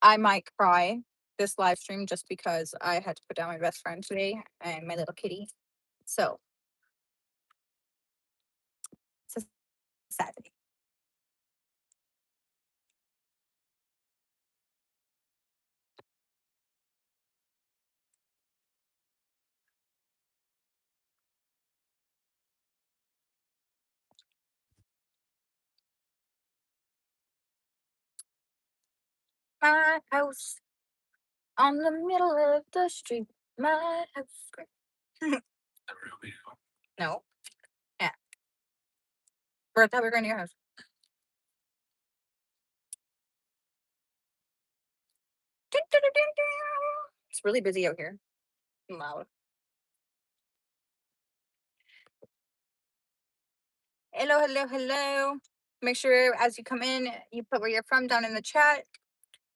I might cry this live stream just because I had to put down my best friend today and my little kitty. So it's a sad day. My house on the middle of the street. My house. No. Yeah. I thought we were going to your house. It's really busy out here. Loud. Hello, hello, hello. Make sure as you come in, you put where you're from down in the chat.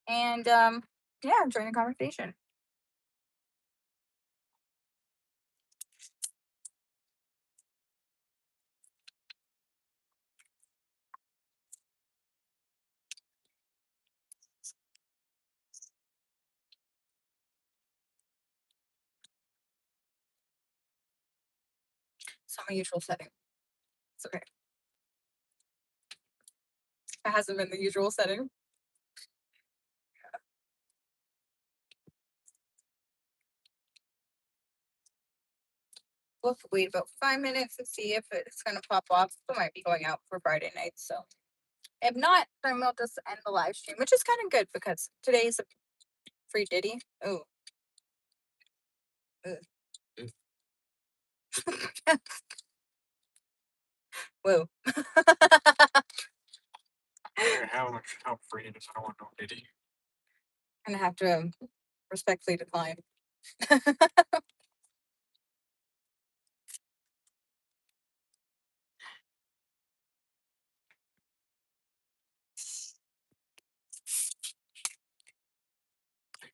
And yeah, join the conversation. It's not my usual setting. It's okay. It hasn't been the usual setting. We'll wait about 5 minutes to see if it's gonna pop off. It might be going out for Friday night, so if not, then we'll just end the live stream, which is kind of good because today's a free Diddy. Oh, whoa. How free it is. I don't want no Diddy. I'm gonna have to respectfully decline.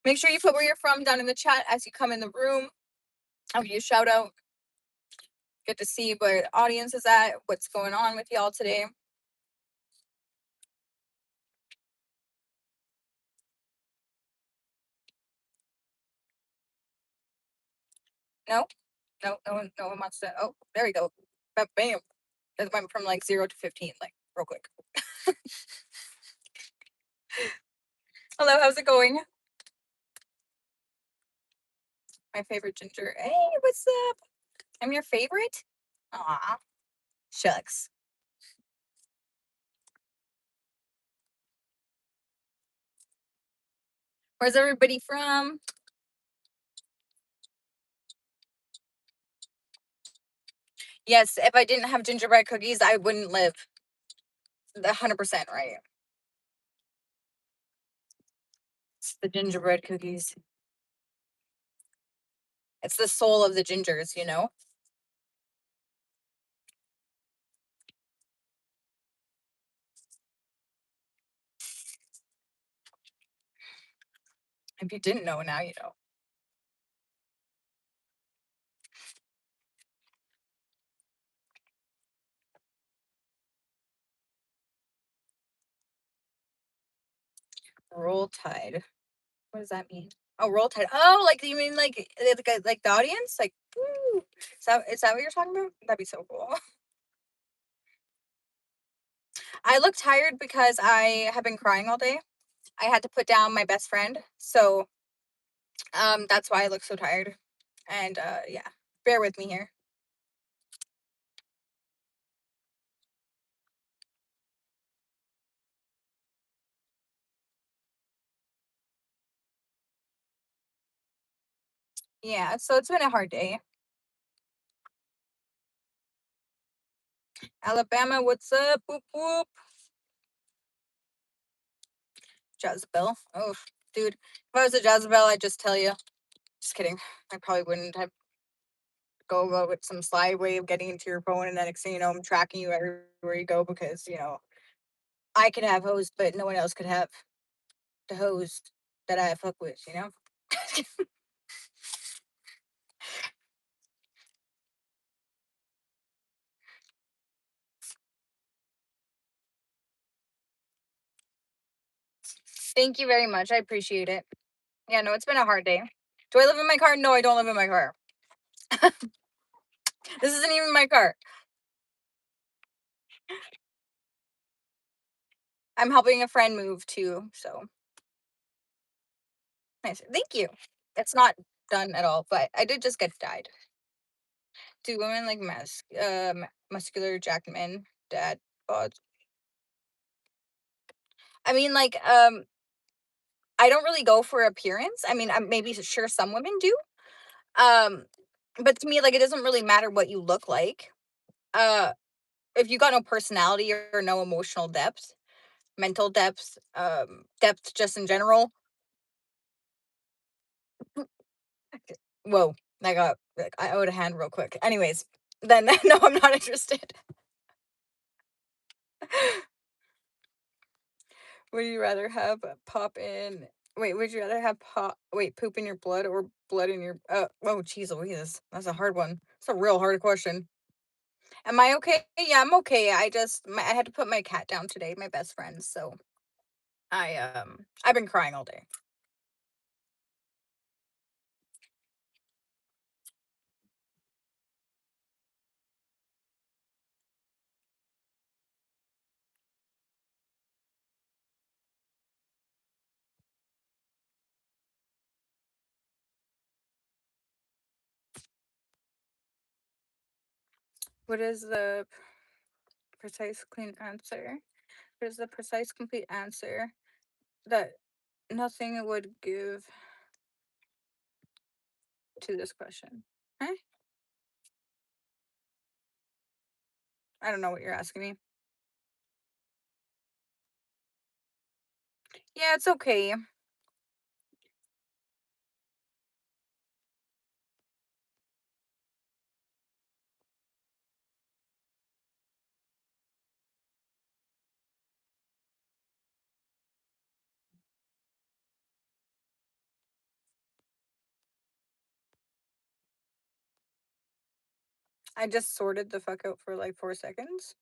Make sure you put where you're from down in the chat as you come in the room. I'll give you a shout out. Get to see where the audience is at, what's going on with y'all today. No, no one wants to. Oh, there we go. Bam. That went from like 0 to 15, like real quick. Hello, how's it going? My favorite ginger. Hey, what's up? I'm your favorite? Aw, shucks. Where's everybody from? Yes, if I didn't have gingerbread cookies, I wouldn't live. 100% right. It's the gingerbread cookies. It's the soul of the gingers, you know? If you didn't know, now you know. Roll Tide. What does that mean? Oh, Roll Tide. Oh, like you mean like the audience? Like, woo. Is that what you're talking about? That'd be so cool. I look tired because I have been crying all day. I had to put down my best friend, so that's why I look so tired. And yeah, bear with me here. Yeah, so it's been a hard day. Alabama, what's up? Whoop whoop. Jezebel. Oh, dude. If I was a Jezebel, I'd just tell you. Just kidding. I probably wouldn't. I'd go with some sly way of getting into your phone, and then next thing you know, I'm tracking you everywhere you go because, I could have hoes, but no one else could have the hoes that I fuck with, you know? Thank you very much. I appreciate it. Yeah, no, it's been a hard day. Do I live in my car? No, I don't live in my car. This isn't even my car. I'm helping a friend move too, so nice. Thank you. It's not done at all, but I did just get dyed. Do women like muscular jacked men, dad bods? I mean, like, I don't really go for appearance. I mean, maybe sure some women do. Um, but to me, like, it doesn't really matter what you look like. Uh, if you got no personality or no emotional depth, mental depth, depth just in general. Whoa, I got like, I owed a hand real quick. Anyways, then no, I'm not interested. Would you rather have pop in? Wait, would you rather have poop in your blood or blood in your? Oh, jeez, Louise, that's a hard one. It's a real hard question. Am I okay? Yeah, I'm okay. I had to put my cat down today, my best friend. So I've been crying all day. What is the precise, clean answer? What is the precise, complete answer that nothing would give to this question? Huh? I don't know what you're asking me. Yeah, it's okay. I just sorted the fuck out for like 4 seconds.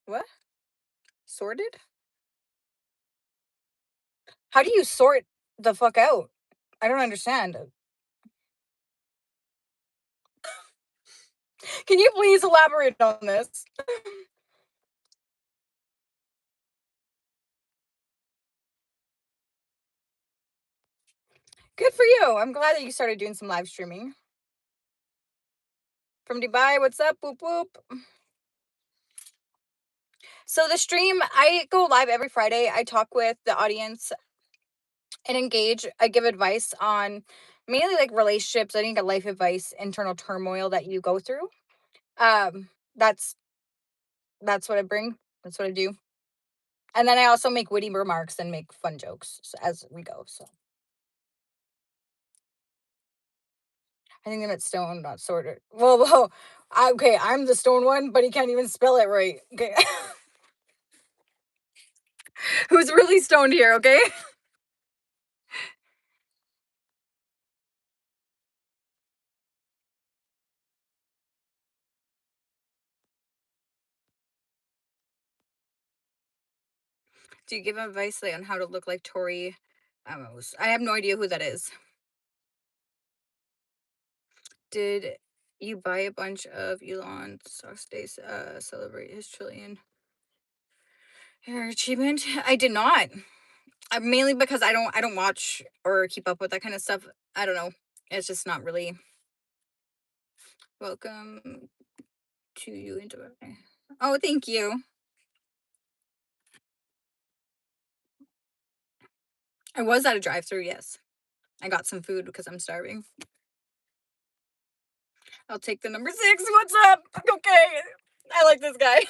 What? Sorted? How do you sort the fuck out? I don't understand. Can you please elaborate on this? Good for you. I'm glad that you started doing some live streaming. From Dubai, what's up? Boop boop. So the stream, I go live every Friday. I talk with the audience and engage. I give advice on mainly like relationships. I think a life advice, internal turmoil that you go through. Um, that's that's what I bring. That's what I do. And then I also make witty remarks and make fun jokes as we go. So I think that it's stone, not sorted. Well, okay, I'm the stone one, but he can't even spell it right. Okay. Who's really stoned here, okay? Do you give advice like, on how to look like Tori Amos? I have no idea who that is. Did you buy a bunch of Elon Stock's days celebrate his trillion year achievement? I did not. Mainly because I don't watch or keep up with that kind of stuff. I don't know. It's just not really welcome to you into it. Oh, thank you. I was at a drive-through, yes. I got some food because I'm starving. I'll take the number 6. What's up? Okay. I like this guy.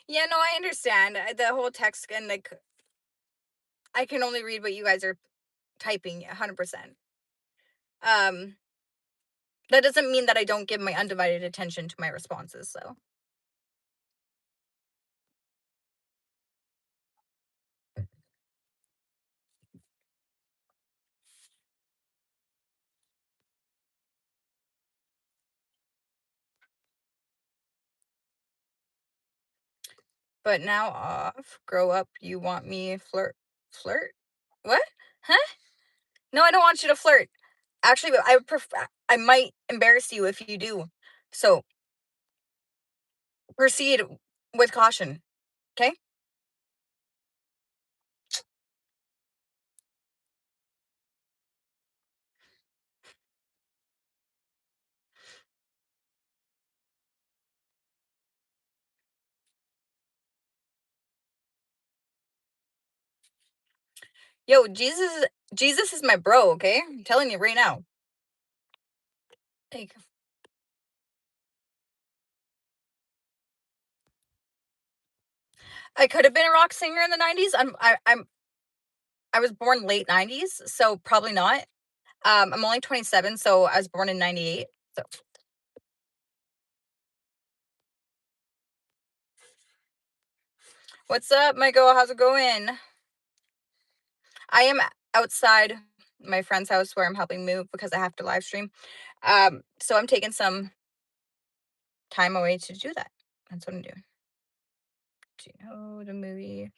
Yeah, no, I understand. The whole text and like I can only read what you guys are typing 100%. Um that doesn't mean that I don't give my undivided attention to my responses, so. But now off. Grow up. You want me flirt? What? Huh? No, I don't want you to flirt. Actually, I would prefer. I might embarrass you if you do. So proceed with caution. Okay. Yo, Jesus is my bro. Okay, I'm telling you right now. Like, I could have been a rock singer in the '90s. I was born late '90s, so probably not. I'm only 27, so I was born in '98. So what's up, Michael? How's it going? I am outside my friend's house where I'm helping move because I have to live stream. So I'm taking some time away to do that. That's what I'm doing. Do you know the movie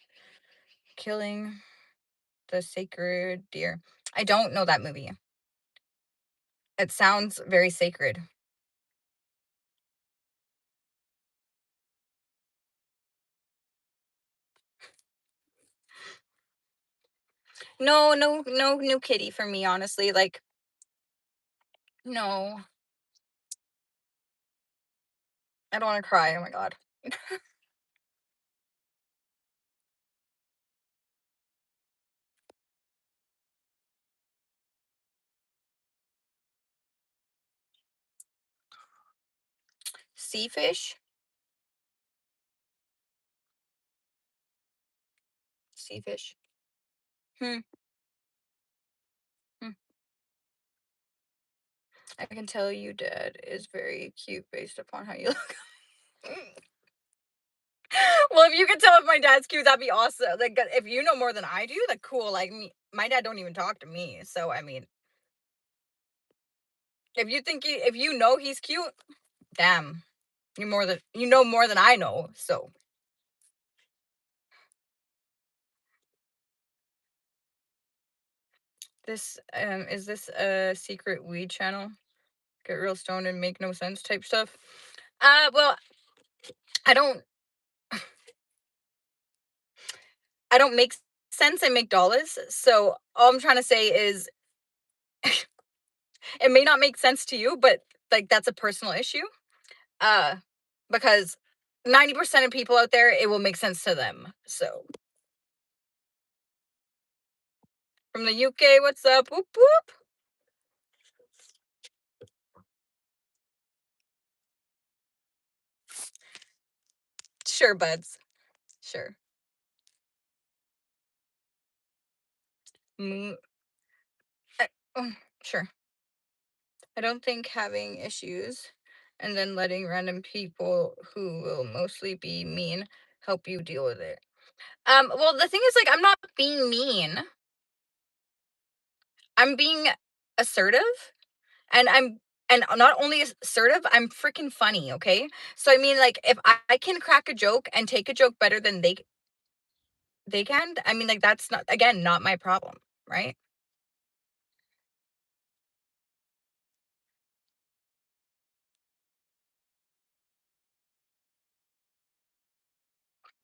Killing the Sacred Deer? I don't know that movie. It sounds very sacred. No, no, no, new kitty for me, honestly. Like, no, I don't want to cry. Oh my god. Sea fish? Sea fish. Hmm. Hmm. I can tell you dad is very cute based upon how you look. Well, if you can tell if my dad's cute, that'd be awesome. Like, if you know more than I do, like, cool. Like me, my dad don't even talk to me. So, I mean, if you know he's cute, damn, you know more than I know. So, this is this a secret weed channel? Get real stoned and make no sense type stuff. Well, I don't, I don't make sense. I make dollars. So all I'm trying to say is, it may not make sense to you, but like that's a personal issue. Uh, because 90% of people out there, it will make sense to them. So from the UK, what's up? Whoop whoop. Sure, buds. Sure. Mm, I- sure. I don't think having issues and then letting random people who will mostly be mean help you deal with it. Well, the thing is, like, I'm not being mean. I'm being assertive, and and not only assertive, I'm freaking funny, okay? So I mean, like, if I can crack a joke and take a joke better than they can, I mean, like, that's not, again, not my problem, right?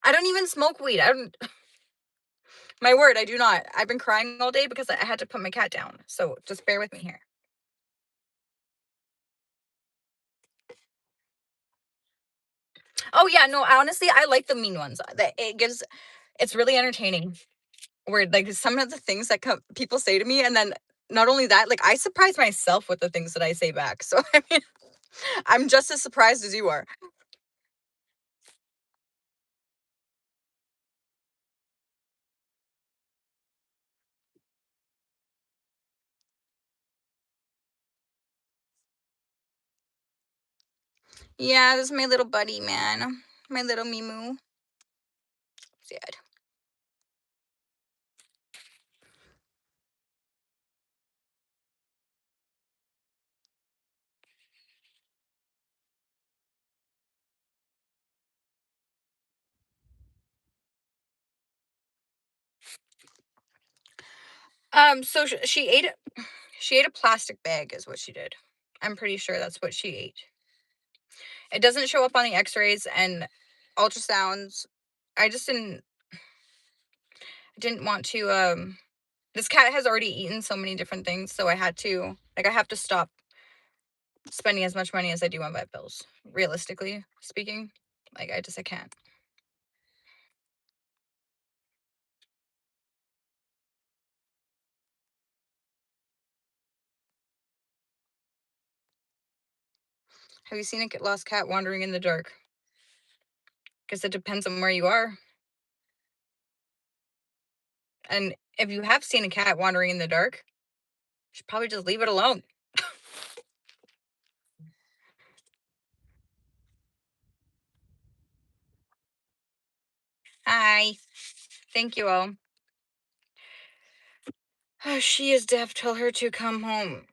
I don't even smoke weed. I don't. My word, I do not. I've been crying all day because I had to put my cat down. So just bear with me here. Oh yeah, no, honestly, I like the mean ones. That it gives, it's really entertaining. Where like some of the things that people say to me, and then not only that, like I surprise myself with the things that I say back. So I mean, I'm just as surprised as you are. Yeah, this is my little buddy, man. My little Mimu. Sad. So she ate a plastic bag is what she did. I'm pretty sure that's what she ate. It doesn't show up on the x-rays and ultrasounds. I just didn't want to this cat has already eaten so many different things, so I have to stop spending as much money as I do on vet bills. Realistically speaking, I can't. Have you seen a lost cat wandering in the dark? Guess it depends on where you are. And if you have seen a cat wandering in the dark, you should probably just leave it alone. Hi. Thank you all. Oh, she is deaf. Tell her to come home.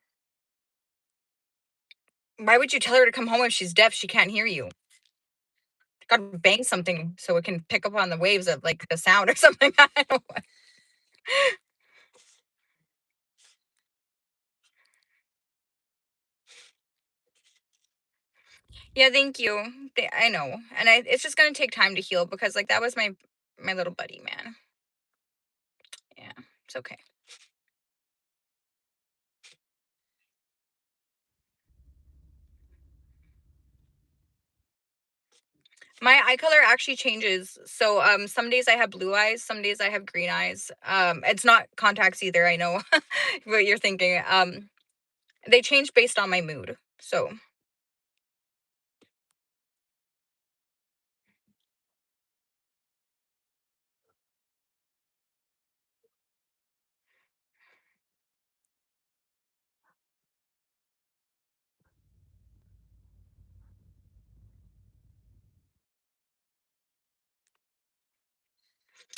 Why would you tell her to come home if she's deaf? She can't hear you. Gotta bang something so it can pick up on the waves of like the sound or something. I don't know. Yeah, thank you. I know, and it's just gonna take time to heal because like that was my little buddy, man. Yeah, it's okay. My eye color actually changes. So some days I have blue eyes, some days I have green eyes. It's not contacts either. I know what you're thinking. They change based on my mood. So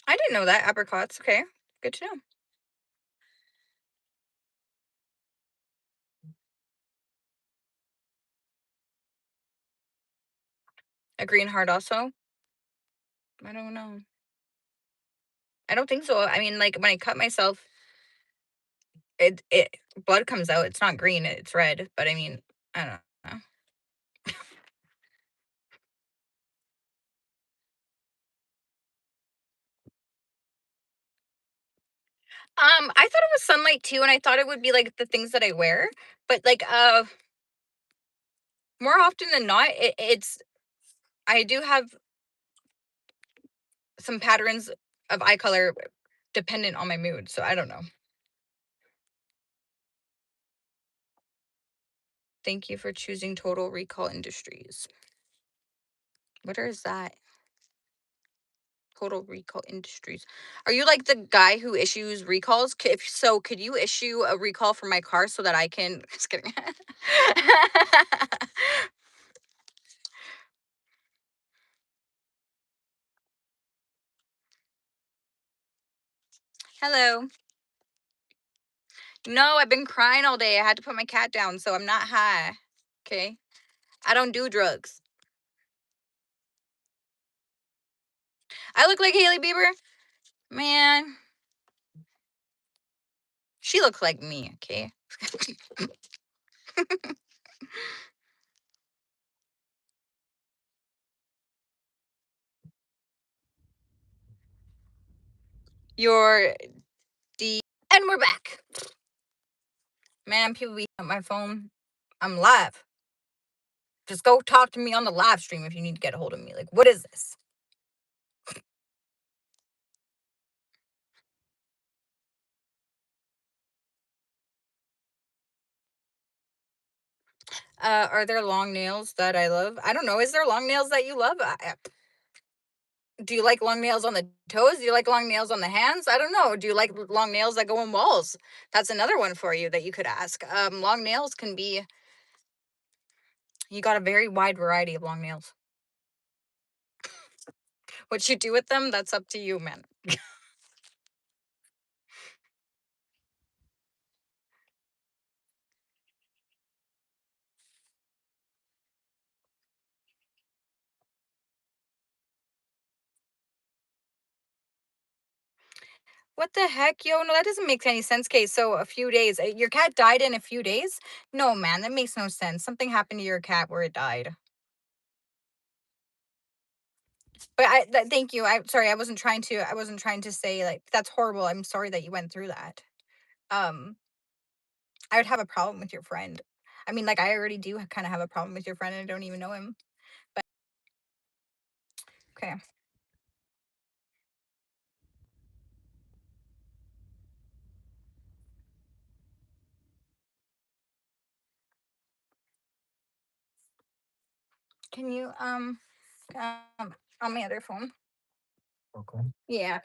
I didn't know that apricots. Okay, good to know. A green heart also. I don't know. I don't think so. I mean, like when I cut myself, it blood comes out. It's not green. It's red. But I mean, I don't know. I thought it was sunlight too, and I thought it would be like the things that I wear, but like more often than not, it's I do have some patterns of eye color dependent on my mood. So I don't know. Thank you for choosing Total Recall Industries. What is that? Total Recall Industries. Are you like the guy who issues recalls? If so, could you issue a recall for my car so that I can? Just kidding. Hello. No, I've been crying all day. I had to put my cat down, so I'm not high. Okay. I don't do drugs. I look like Haley Bieber. Man, she looks like me. Okay. You're D. And we're back. Man, people be on my phone. I'm live. Just go talk to me on the live stream if you need to get a hold of me. Like, what is this? Are there long nails that I love? I don't know. Is there long nails that you love? Do you like long nails on the toes? Do you like long nails on the hands? I don't know. Do you like long nails that go in walls? That's another one for you that you could ask. Long nails can be, you got a very wide variety of long nails. What you do with them, that's up to you, man. What the heck, yo? No, that doesn't make any sense. Okay, so a few days. Your cat died in a few days? No, man, that makes no sense. Something happened to your cat where it died. But thank you. I'm sorry. I wasn't trying to say like that's horrible. I'm sorry that you went through that. Um, I would have a problem with your friend. I mean, like I already do kind of have a problem with your friend, and I don't even know him. But okay, can you on my other phone? Yeah,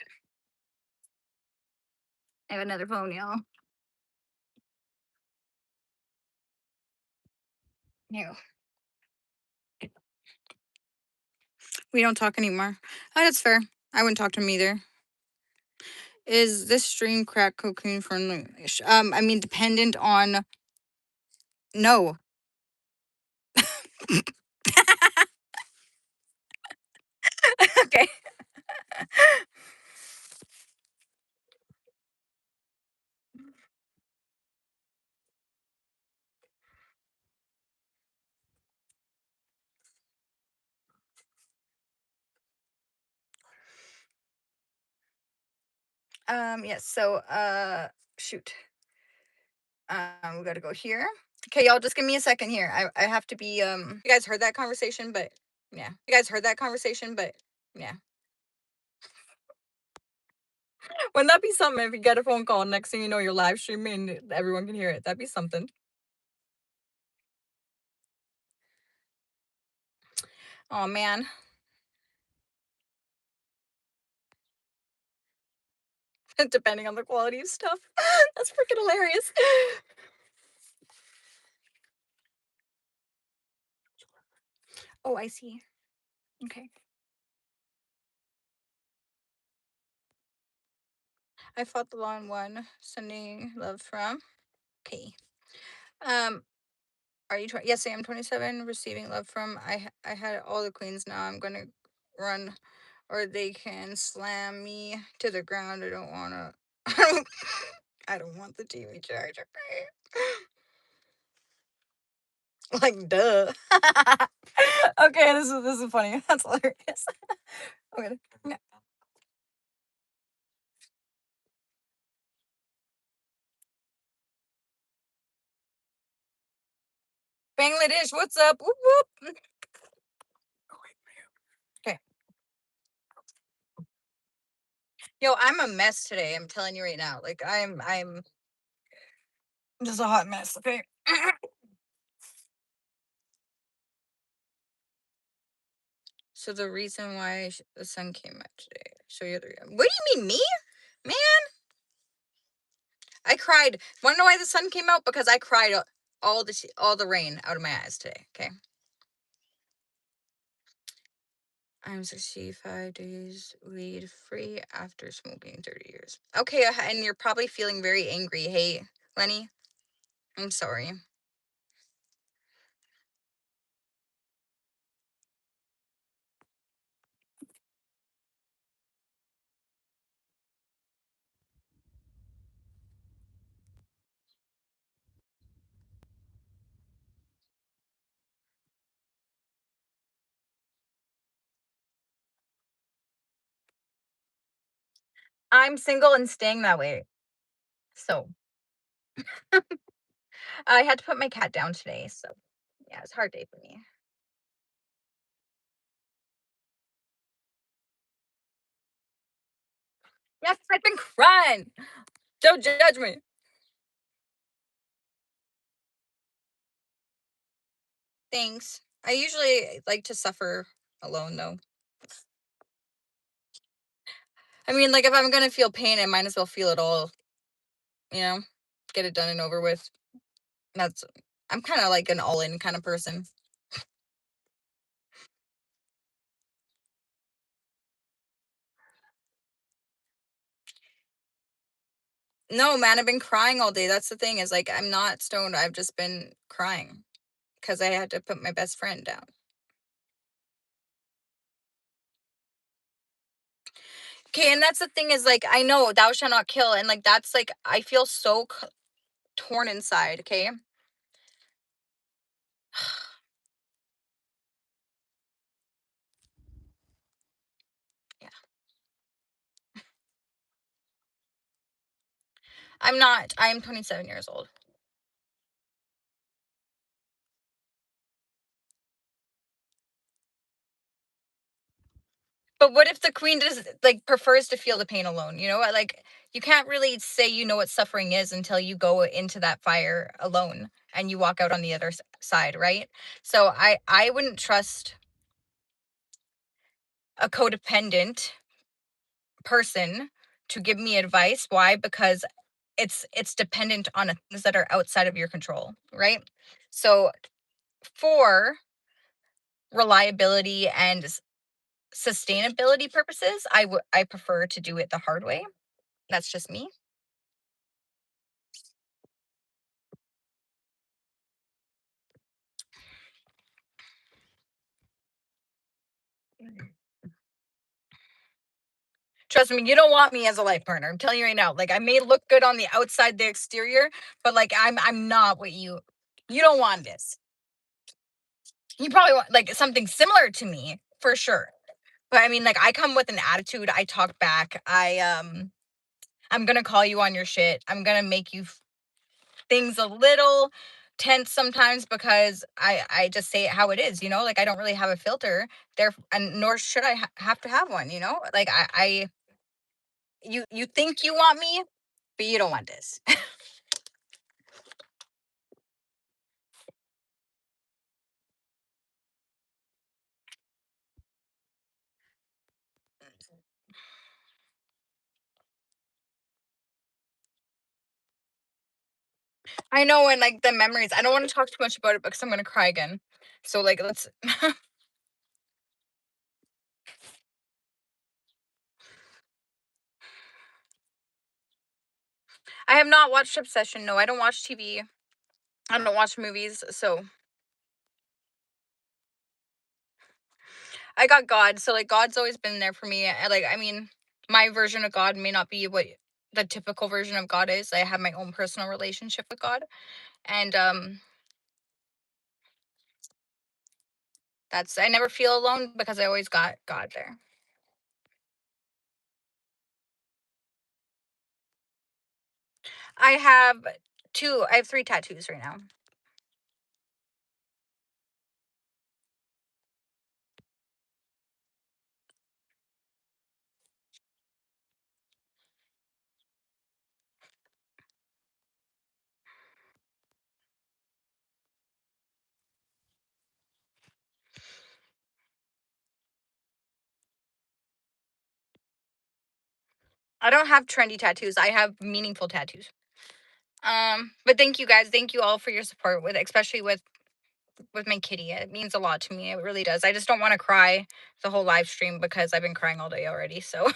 I have another phone, y'all. No, we don't talk anymore. Oh, that's fair. I wouldn't talk to him either. Is this stream crack cocaine friendly? I mean, dependent on no. Okay. Yes. So, shoot. We gotta go here. Okay, y'all, just give me a second here. I have to be. You guys heard that conversation, but yeah. You guys heard that conversation, but yeah. Wouldn't that be something if you get a phone call? Next thing you know, you're live streaming and everyone can hear it. That'd be something. Oh man, depending on the quality of stuff, that's freaking hilarious. Oh, I see. Okay. I fought the law and won. Sending love from. Okay. Um, are you 20? Yes, I am 27. Receiving love from. I had all the queens. Now I'm gonna run, or they can slam me to the ground. I don't wanna. I don't want the TV charger. Like duh. Okay, this is funny. That's hilarious. Okay. Yeah. Bangladesh, what's up? Whoop whoop. Okay. Yo, I'm a mess today. I'm telling you right now. Like I'm just a hot mess. Okay. So the reason why the sun came out today. So you're the. What do you mean me, man? I cried. Want to know why the sun came out? Because I cried all the rain out of my eyes today. Okay. I'm 65 days weed free after smoking 30 years. Okay, and you're probably feeling very angry. Hey, Lenny, I'm sorry. I'm single and staying that way. So I had to put my cat down today. So yeah, it's a hard day for me. Yes, I've been crying. Don't judge me. Thanks. I usually like to suffer alone though. I mean, like if I'm gonna feel pain, I might as well feel it all, you know, get it done and over with. That's I'm kind of like an all-in kind of person. No, man, I've been crying all day. That's the thing is like I'm not stoned. I've just been crying because I had to put my best friend down. Okay, and that's the thing is like I know thou shalt not kill, and like that's like I feel so torn inside. Okay, yeah, I'm not. I am 27 years old. But what if the queen does like prefers to feel the pain alone? You know, like you can't really say you know what suffering is until you go into that fire alone and you walk out on the other side, right? So I wouldn't trust a codependent person to give me advice. Why? Because it's dependent on things that are outside of your control, right? So for reliability and sustainability purposes, I prefer to do it the hard way. That's just me. Trust me, you don't want me as a life partner. I'm telling you right now. Like I may look good on the outside, the exterior, but like I'm not what you don't want this. You probably want like something similar to me for sure. But I mean, like I come with an attitude. I talk back. I'm gonna call you on your shit. I'm gonna make you things a little tense sometimes because I just say it how it is. You know, like I don't really have a filter there, and nor should I have to have one. You know, like I you think you want me, but you don't want this. I know, and like the memories. I don't want to talk too much about it because I'm gonna cry again. So like let's. I have not watched Obsession. No, I don't watch TV. I don't watch movies. So I got God. So like God's always been there for me. Like I mean, my version of God may not be what the typical version of God is. I have my own personal relationship with God, and that's I never feel alone because I always got God there. I have two. I have three tattoos right now. I don't have trendy tattoos. I have meaningful tattoos. But thank you guys. Thank you all for your support with, especially with my kitty. It means a lot to me. It really does. I just don't want to cry the whole live stream because I've been crying all day already. So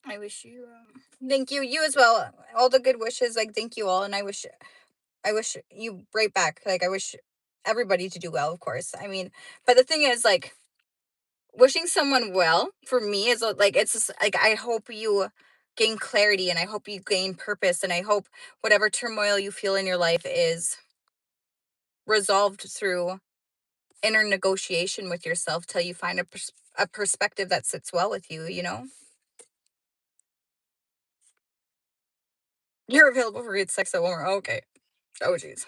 I wish you. Thank you. You as well. All the good wishes. Like thank you all, and I wish you right back. Like I wish everybody to do well. Of course. I mean, but the thing is, like wishing someone well for me is like it's just, like I hope you gain clarity and I hope you gain purpose and I hope whatever turmoil you feel in your life is resolved through inner negotiation with yourself till you find a perspective that sits well with you, you know? You're available for good sex at Walmart. Okay. Oh, jeez.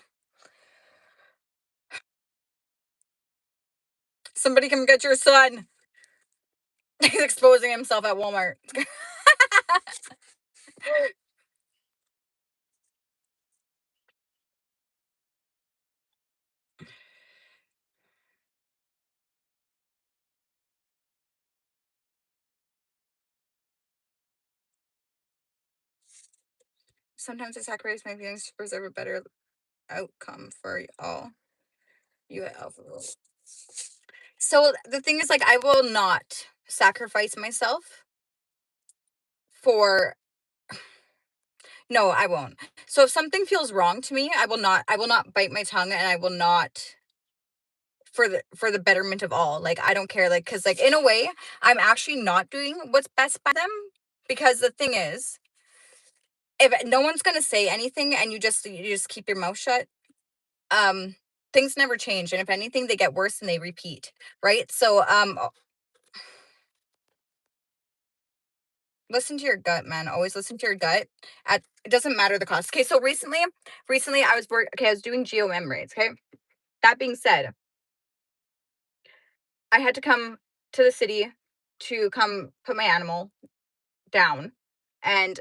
Somebody come get your son. He's exposing himself at Walmart. Sometimes I sacrifice my feelings to preserve a better outcome for all. You at Alpha Rule. So the thing is, like, I will not sacrifice myself for. No, I won't. So if something feels wrong to me, I will not bite my tongue, and I will not, for the betterment of all. Like, I don't care, like, cuz like in a way, I'm actually not doing what's best by them, because the thing is, if no one's going to say anything and you just keep your mouth shut, um things never change, and if anything they get worse and they repeat, right? So listen to your gut, man. Always listen to your gut. It doesn't matter the cost. Okay, so recently I was doing geo memories, okay? That being said, I had to come to the city to come put my animal down, and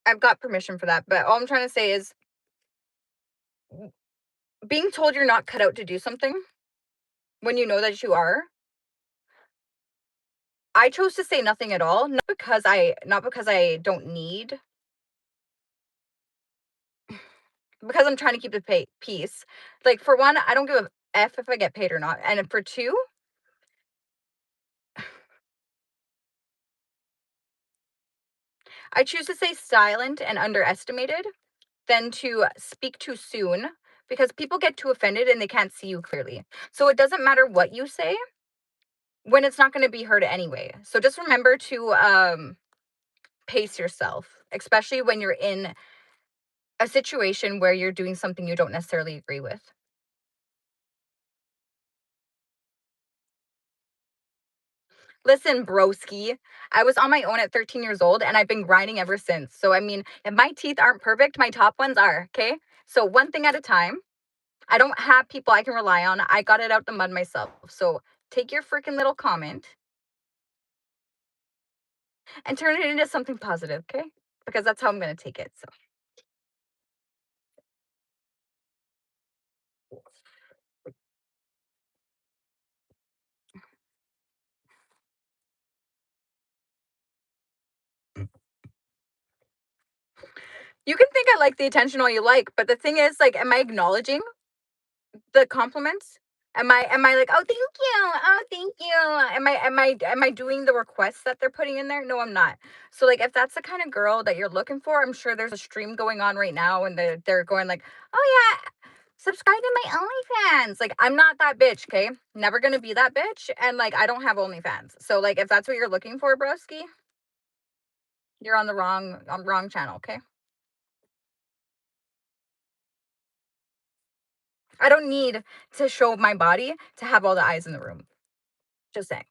I've got permission for that. But all I'm trying to say is, being told you're not cut out to do something when you know that you are. I chose to say nothing at all, not because I don't need, because I'm trying to keep the peace. Like, for one, I don't give a f if I get paid or not, and for two, I choose to stay silent and underestimated than to speak too soon, because people get too offended and they can't see you clearly. So it doesn't matter what you say when it's not going to be heard anyway. So just remember to pace yourself, especially when you're in a situation where you're doing something you don't necessarily agree with. Listen, broski, I was on my own at 13 years old and I've been grinding ever since. So, I mean, if my teeth aren't perfect, my top ones are, okay? So, one thing at a time. I don't have people I can rely on. I got it out the mud myself. So, take your freaking little comment and turn it into something positive, okay? Because that's how I'm going to take it. So, you can think I like the attention all you like, but the thing is, like, am I acknowledging the compliments? Am I like, oh, thank you, oh, thank you? Am I doing the requests that they're putting in there? No, I'm not. So, like, if that's the kind of girl that you're looking for, I'm sure there's a stream going on right now, and they're going like, oh yeah, subscribe to my OnlyFans. Like, I'm not that bitch, okay? Never gonna be that bitch, and like, I don't have OnlyFans. So, like, if that's what you're looking for, broski, you're on the wrong channel, okay? I don't need to show my body to have all the eyes in the room. Just saying.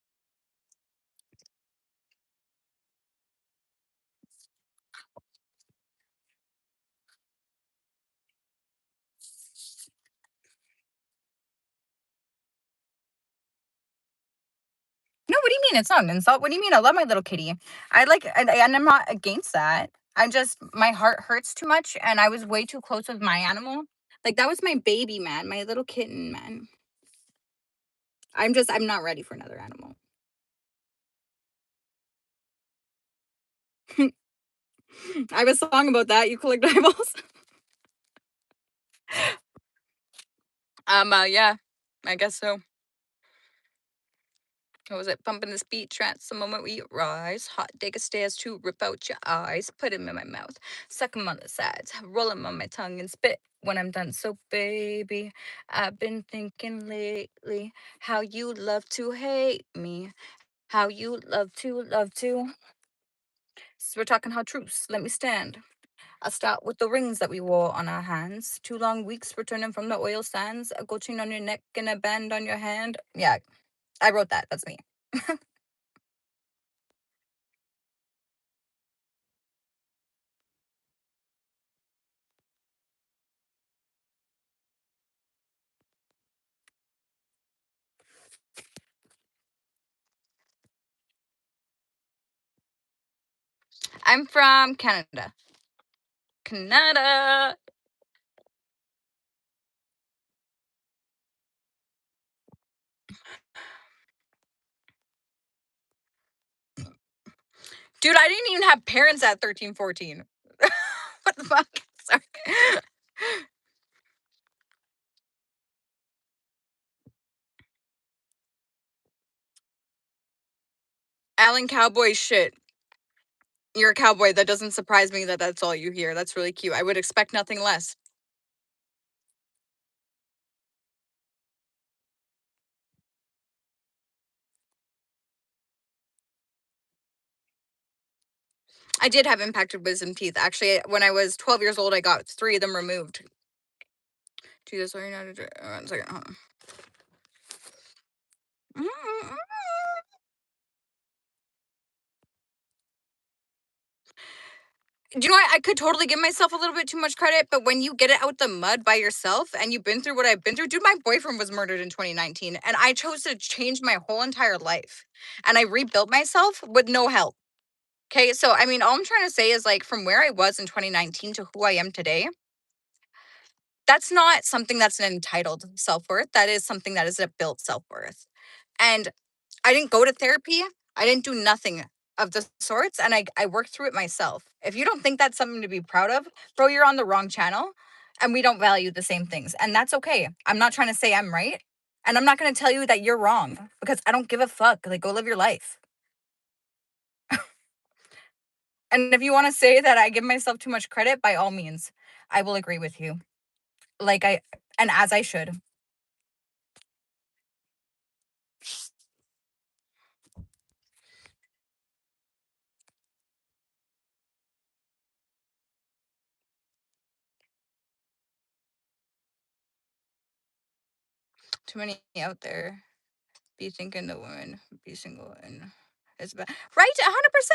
No, what do you mean? It's not an insult. What do you mean? I love my little kitty. And I'm not against that. I just, my heart hurts too much, and I was way too close with my animal. Like, that was my baby, man, my little kitten, man. I'm not ready for another animal. I have a song about that. You collect eyeballs. Yeah, I guess so. What was it? Bumping this beat, trance the moment we rise. Hot dig stairs to rip out your eyes. Put 'em in my mouth. Suck 'em on the sides. Roll 'em on my tongue and spit when I'm done. So, baby, I've been thinking lately how you love to hate me. How you love to. So we're talking how truce. Let me stand. I'll start with the rings that we wore on our hands. 2 long weeks returning from the oil sands. A gold chain on your neck and a band on your hand. Yeah, I wrote that. That's me. I'm from Canada. Canada. Dude, I didn't even have parents at 13, 14. What the fuck? Sorry. Alan Cowboy shit. You're a cowboy. That doesn't surprise me that that's all you hear. That's really cute. I would expect nothing less. I did have impacted wisdom teeth. Actually, when I was 12 years old, I got 3 of them removed. Jesus, are you not? One second. Hold on. Do you know what? I could totally give myself a little bit too much credit, but when you get it out the mud by yourself and you've been through what I've been through, dude, my boyfriend was murdered in 2019 and I chose to change my whole entire life and I rebuilt myself with no help. Okay, so I mean, all I'm trying to say is like from where I was in 2019 to who I am today, that's not something that's an entitled self worth. That is something that is a built self worth. And I didn't go to therapy. I didn't do nothing of the sorts. And I worked through it myself. If you don't think that's something to be proud of, bro, you're on the wrong channel and we don't value the same things. And that's okay. I'm not trying to say I'm right. And I'm not going to tell you that you're wrong because I don't give a fuck. Like, go live your life. And if you want to say that I give myself too much credit, by all means, I will agree with you. And as I should. Too many out there. Be thinking the woman, be single, and it's bad. Right?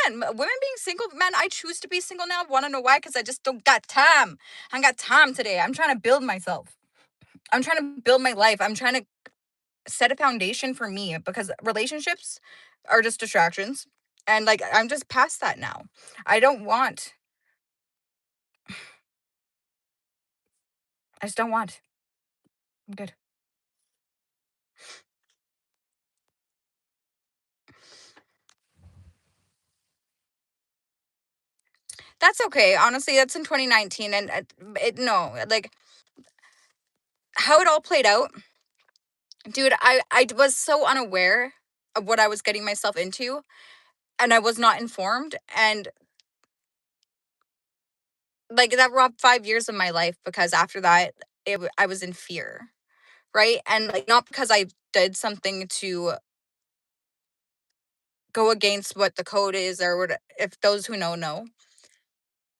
100%. Women being single, man, I choose to be single now. Want to know why? Because I just don't got time. I ain't got time today. I'm trying to build myself. I'm trying to build my life. I'm trying to set a foundation for me because relationships are just distractions. And like, I'm just past that now. I don't want, I just don't want. I'm good. That's okay. Honestly, that's in 2019. And no, like how it all played out, dude, I was so unaware of what I was getting myself into and I was not informed. And like that robbed 5 years of my life because after that, I was in fear. Right. And like, not because I did something to go against what the code is or what, if those who know.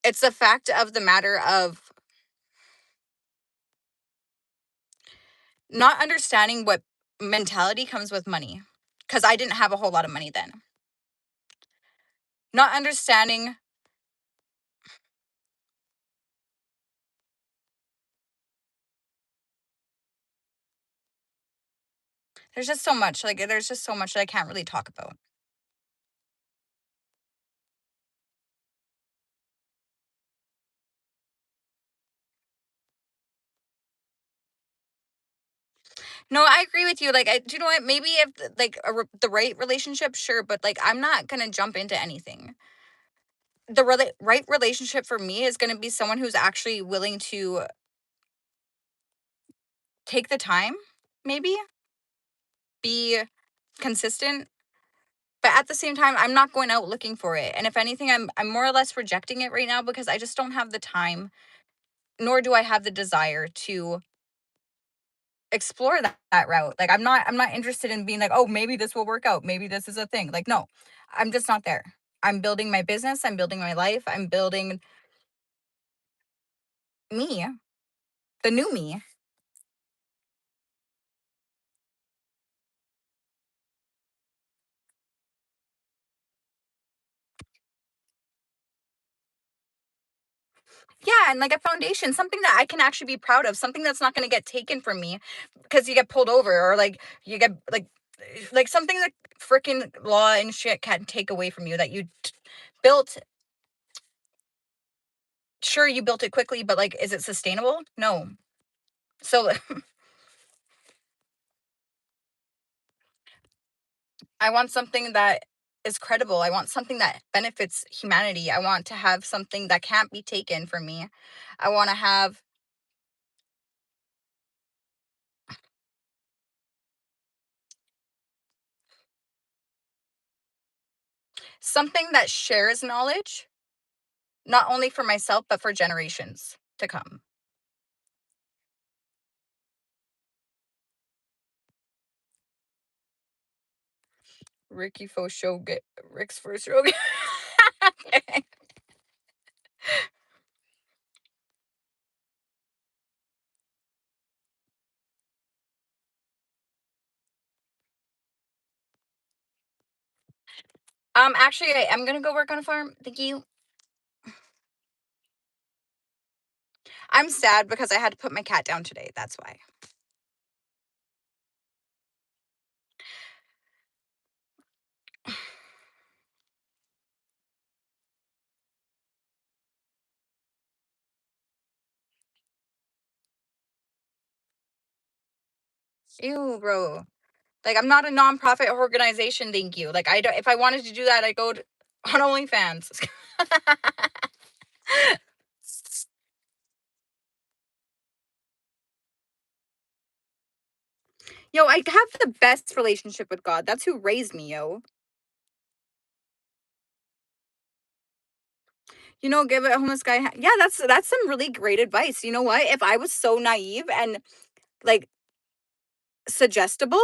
It's the fact of the matter of not understanding what mentality comes with money because I didn't have a whole lot of money then. Not understanding. There's just so much. Like, there's just so much that I can't really talk about. No, I agree with you. Like, do you know what? Maybe if like the right relationship, sure, but like I'm not gonna jump into anything. The right relationship for me is gonna be someone who's actually willing to take the time, maybe be consistent, but at the same time, I'm not going out looking for it. And if anything, I'm more or less rejecting it right now because I just don't have the time, nor do I have the desire to explore that route. Like I'm not interested in being like, oh, maybe this will work out. Maybe this is a thing. Like, no, I'm just not there. I'm building my business. I'm building my life. I'm building me, the new me. Yeah. And like a foundation, something that I can actually be proud of, something that's not going to get taken from me because you get pulled over or like you get like something that freaking law and shit can't take away from you that you built Sure, you built it quickly, but like, is it sustainable? No. So I want something that is credible. I want something that benefits humanity. I want to have something that can't be taken from me. I want to have something that shares knowledge, not only for myself, but for generations to come. Ricky Fo show get Rick's first show. Okay. Actually, I am gonna go work on a farm. Thank you. I'm sad because I had to put my cat down today. That's why. Ew, bro. Like, I'm not a nonprofit organization. Thank you. Like, I don't. If I wanted to do that, I go on OnlyFans. Yo, I have the best relationship with God. That's who raised me, yo. Give it a homeless guy. Yeah, that's some really great advice. You know what? If I was so naive and like suggestible,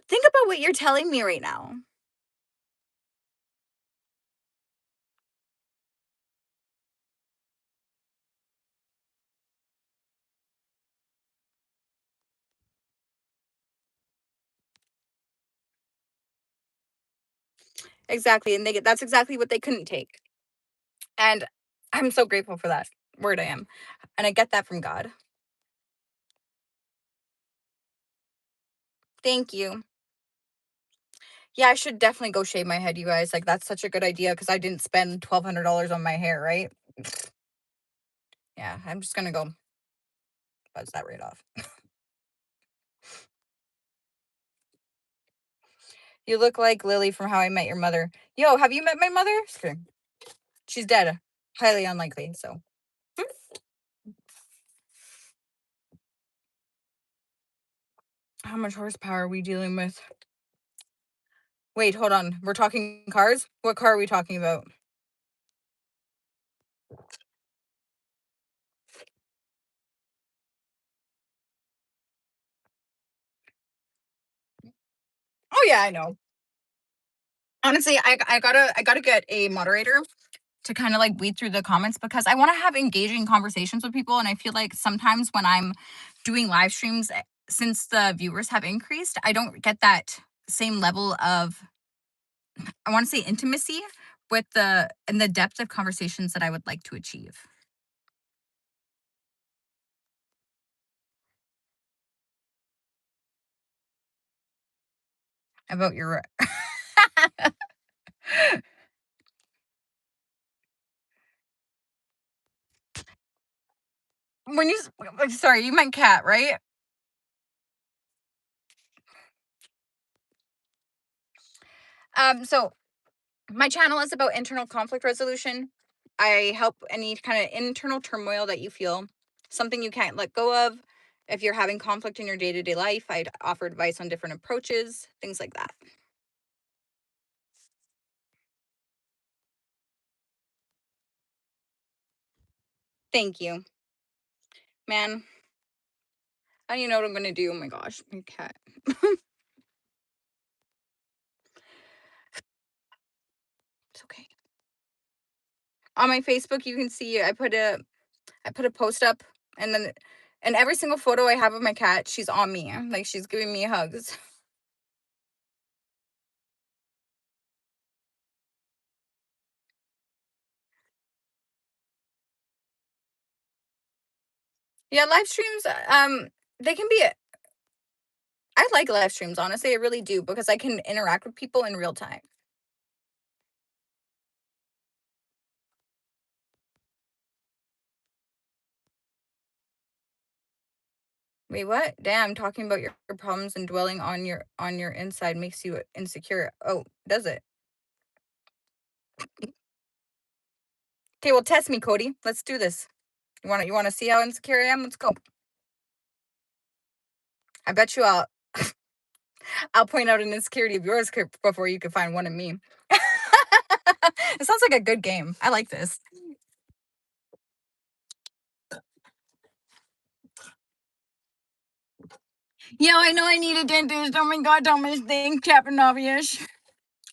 think about what you're telling me right now. Exactly, and that's exactly what they couldn't take. And I'm so grateful for that. Word I am. And I get that from God. Thank you. Yeah, I should definitely go shave my head, you guys. Like, that's such a good idea because I didn't spend $1,200 on my hair, right? Yeah, I'm just gonna go buzz that right off. You look like Lily from How I Met Your Mother. Yo, have you met my mother? Just kidding. She's dead. Highly unlikely. So, how much horsepower are we dealing with? Wait, hold on. We're talking cars? What car are we talking about? Oh yeah, I know. Honestly, I gotta get a moderator to kind of like weed through the comments because I want to have engaging conversations with people. And I feel like sometimes when I'm doing live streams, since the viewers have increased, I don't get that same level of, I want to say, intimacy with the depth of conversations that I would like to achieve about your when you sorry, you meant cat, right? So my channel is about internal conflict resolution. I help any kind of internal turmoil that you feel, something you can't let go of. If you're having conflict in your day-to-day life, I'd offer advice on different approaches, things like that. Thank you. Man, I don't even know what I'm gonna do. Oh my gosh, my cat. It's okay. On my Facebook, you can see I put a post up, and every single photo I have of my cat, she's on me. Like, she's giving me hugs. Yeah, live streams, they can be I like live streams, honestly, I really do, because I can interact with people in real time. Wait, what? Damn, talking about your problems and dwelling on your inside makes you insecure. Oh, does it? Okay, well test me, Cody. Let's do this. You wanna see how insecure I am? Let's go. I bet you I'll point out an insecurity of yours before you can find one of me. It sounds like a good game. I like this. Yeah, I know I need a dentist. Oh my god, don't miss thing, Captain Obvious.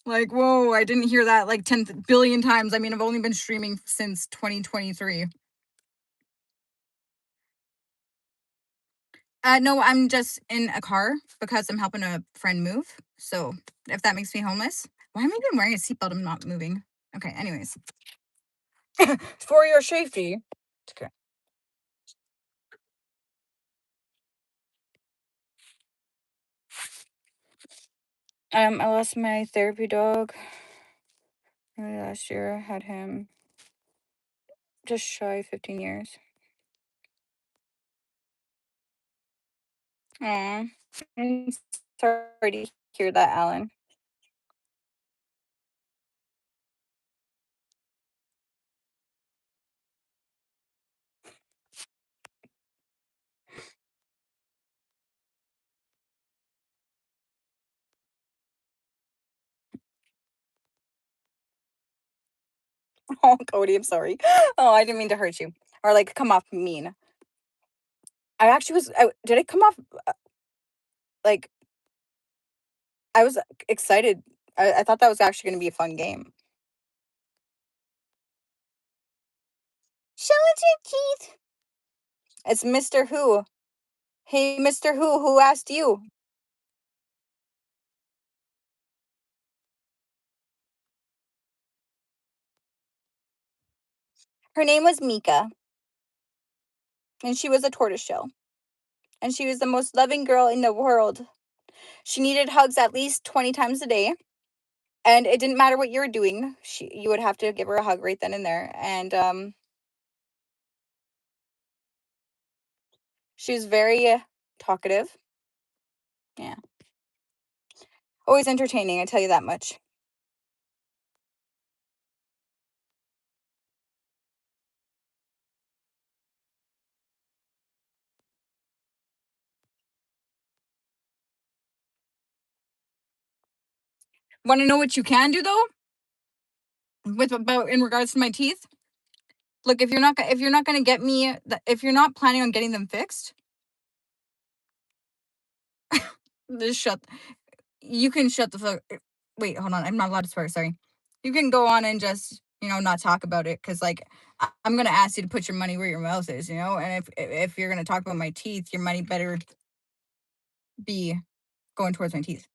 Like, whoa, I didn't hear that like 10 billion times. I mean, I've only been streaming since 2023. No, I'm just in a car because I'm helping a friend move. So if that makes me homeless, why am I even wearing a seatbelt? I'm not moving. Okay, anyways. For your safety. Okay. I lost my therapy dog last year. I had him just shy of 15 years. Aw, I'm sorry to hear that, Alan. Oh, Cody, I'm sorry. Oh, I didn't mean to hurt you or like come off mean. I actually was. Did it come off like I was excited? I thought that was actually going to be a fun game. Show it your teeth. It's Mr. Who. Hey, Mr. Who? Who asked you? Her name was Mika, and she was a tortoiseshell, and she was the most loving girl in the world. She needed hugs at least 20 times a day. And it didn't matter what you were doing. You would have to give her a hug right then and there. And she was very talkative. Yeah. Always entertaining, I tell you that much. Want to know what you can do though? With about in regards to my teeth? Look, if you're not going to get me if you're not planning on getting them fixed, just shut you can shut the fuck wait, hold on. I'm not allowed to swear, sorry. You can go on and just, not talk about it cuz like I'm going to ask you to put your money where your mouth is, And if you're going to talk about my teeth, your money better be going towards my teeth.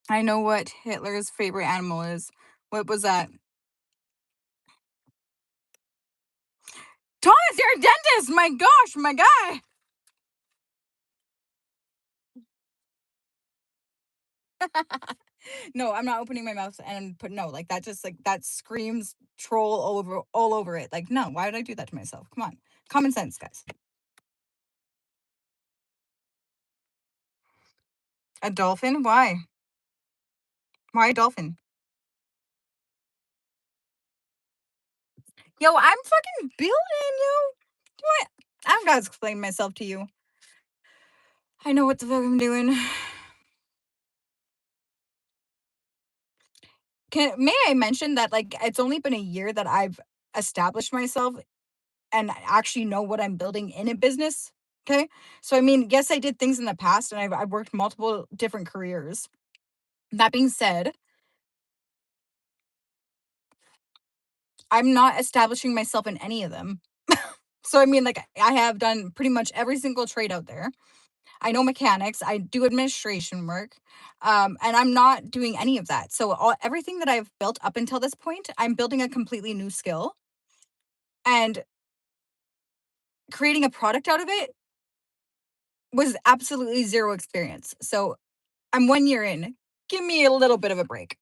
I know what Hitler's favorite animal is. What was that? Thomas, you're a dentist! My gosh, my guy! No, I'm not opening my mouth and put no, like that just like that screams troll all over it. Like, no, why would I do that to myself? Come on. Common sense, guys. A dolphin? Why? Why a dolphin? Yo, I'm fucking building, yo. What? I don't gotta explain myself to you. I know what the fuck I'm doing. May I mention that like it's only been a year that I've established myself and actually know what I'm building in a business. Okay. So, I mean, yes, I did things in the past and I've worked multiple different careers. That being said, I'm not establishing myself in any of them. So, I mean, like, I have done pretty much every single trade out there. I know mechanics, I do administration work, and I'm not doing any of that. So, everything that I've built up until this point, I'm building a completely new skill and creating a product out of it was absolutely zero experience. So, I'm 1 year in. Give me a little bit of a break.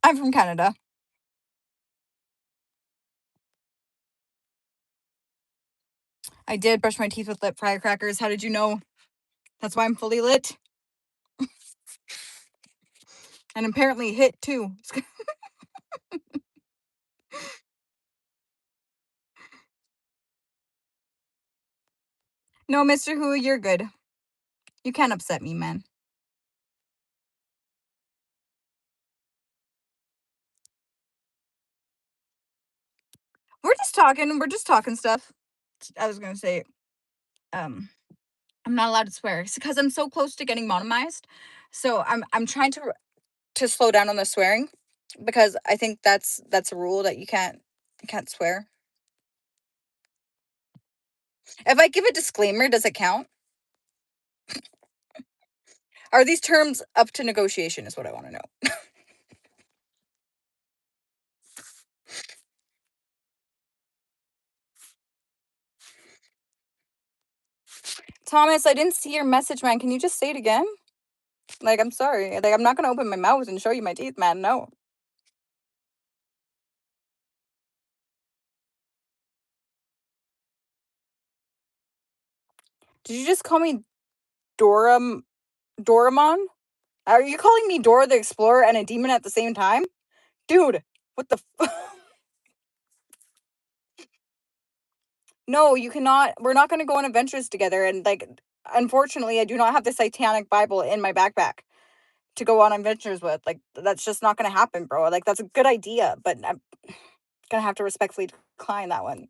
I'm from Canada. I did brush my teeth with lit firecrackers. How did you know? That's why I'm fully lit. And apparently hit too. No, Mr. Who, you're good. You can't upset me, man. We're just talking stuff. I was gonna say, um, I'm not allowed to swear. It's because I'm so close to getting monomized. So I'm trying to slow down on the swearing because I think that's a rule that you can't swear. If I give a disclaimer, does it count? Are these terms up to negotiation is what I want to know. Thomas, I didn't see your message, man. Can you just say it again? Like, I'm sorry. Like, I'm not gonna open my mouth and show you my teeth, man. No. Did you just call me Doram Doramon? Are you calling me Dora the Explorer and a demon at the same time? Dude, what the No, you cannot. We're not gonna go on adventures together. And like, unfortunately, I do not have the Satanic Bible in my backpack to go on adventures with. Like, that's just not gonna happen, bro. Like, that's a good idea, but I'm gonna have to respectfully decline that one.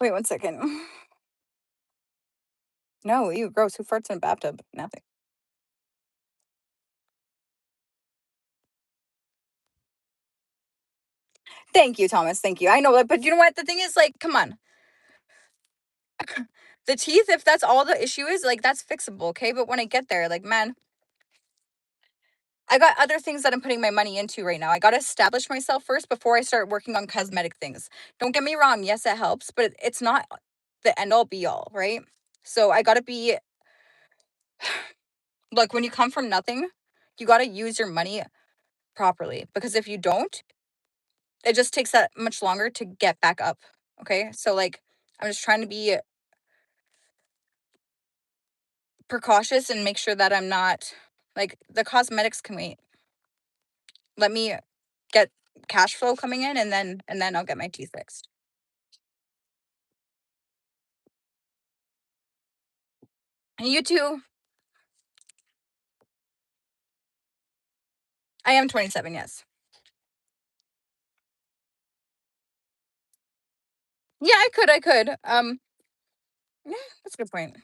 Wait 1 second. No, you gross. Who farts in a bathtub? Nothing. Thank you, Thomas. Thank you. I know that, but you know what? The thing is, like, come on. The teeth, if that's all the issue is, like, that's fixable, okay? But when I get there, like, man, I got other things that I'm putting my money into right now. I got to establish myself first before I start working on cosmetic things. Don't get me wrong. Yes, it helps, but it's not the end all be all, right? So I got to be, look, when you come from nothing, you got to use your money properly because if you don't, it just takes that much longer to get back up. Okay. So, like, I'm just trying to be precautious and make sure that I'm not like the cosmetics can wait. Let me get cash flow coming in and then I'll get my teeth fixed. And you too. I am 27, yes. Yeah, I could. Yeah, that's a good point.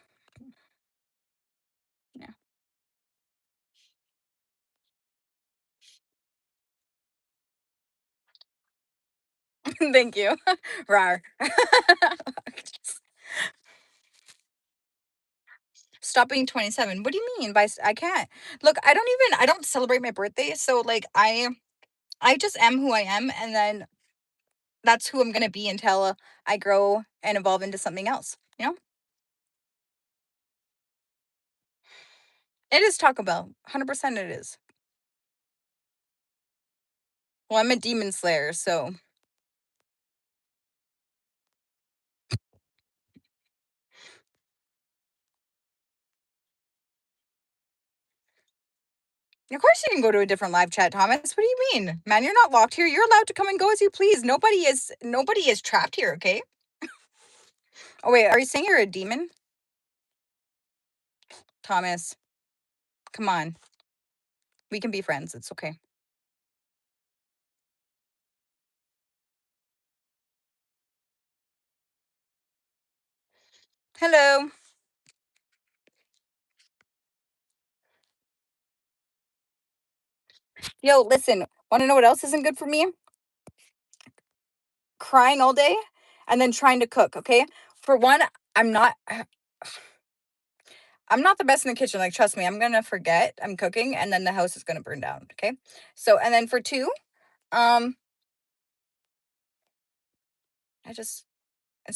Yeah. Thank you. Rar. Stop being 27. What do you mean by I can't? Look, I don't celebrate my birthday, so like I just am who I am and then that's who I'm going to be until I grow and evolve into something else, you know? It is Taco Bell. 100% it is. Well, I'm a demon slayer, so of course you can go to a different live chat, Thomas. What do you mean? Man, you're not locked here. You're allowed to come and go as you please. Nobody is trapped here, okay? Oh wait, are you saying you're a demon? Thomas, come on. We can be friends. It's okay. Hello. Yo, listen, want to know what else isn't good for me? Crying all day and then trying to cook, okay? For one, I'm not I'm not the best in the kitchen. Like, trust me, I'm gonna forget I'm cooking, and then the house is gonna burn down. Okay. So, and then for two, um, I just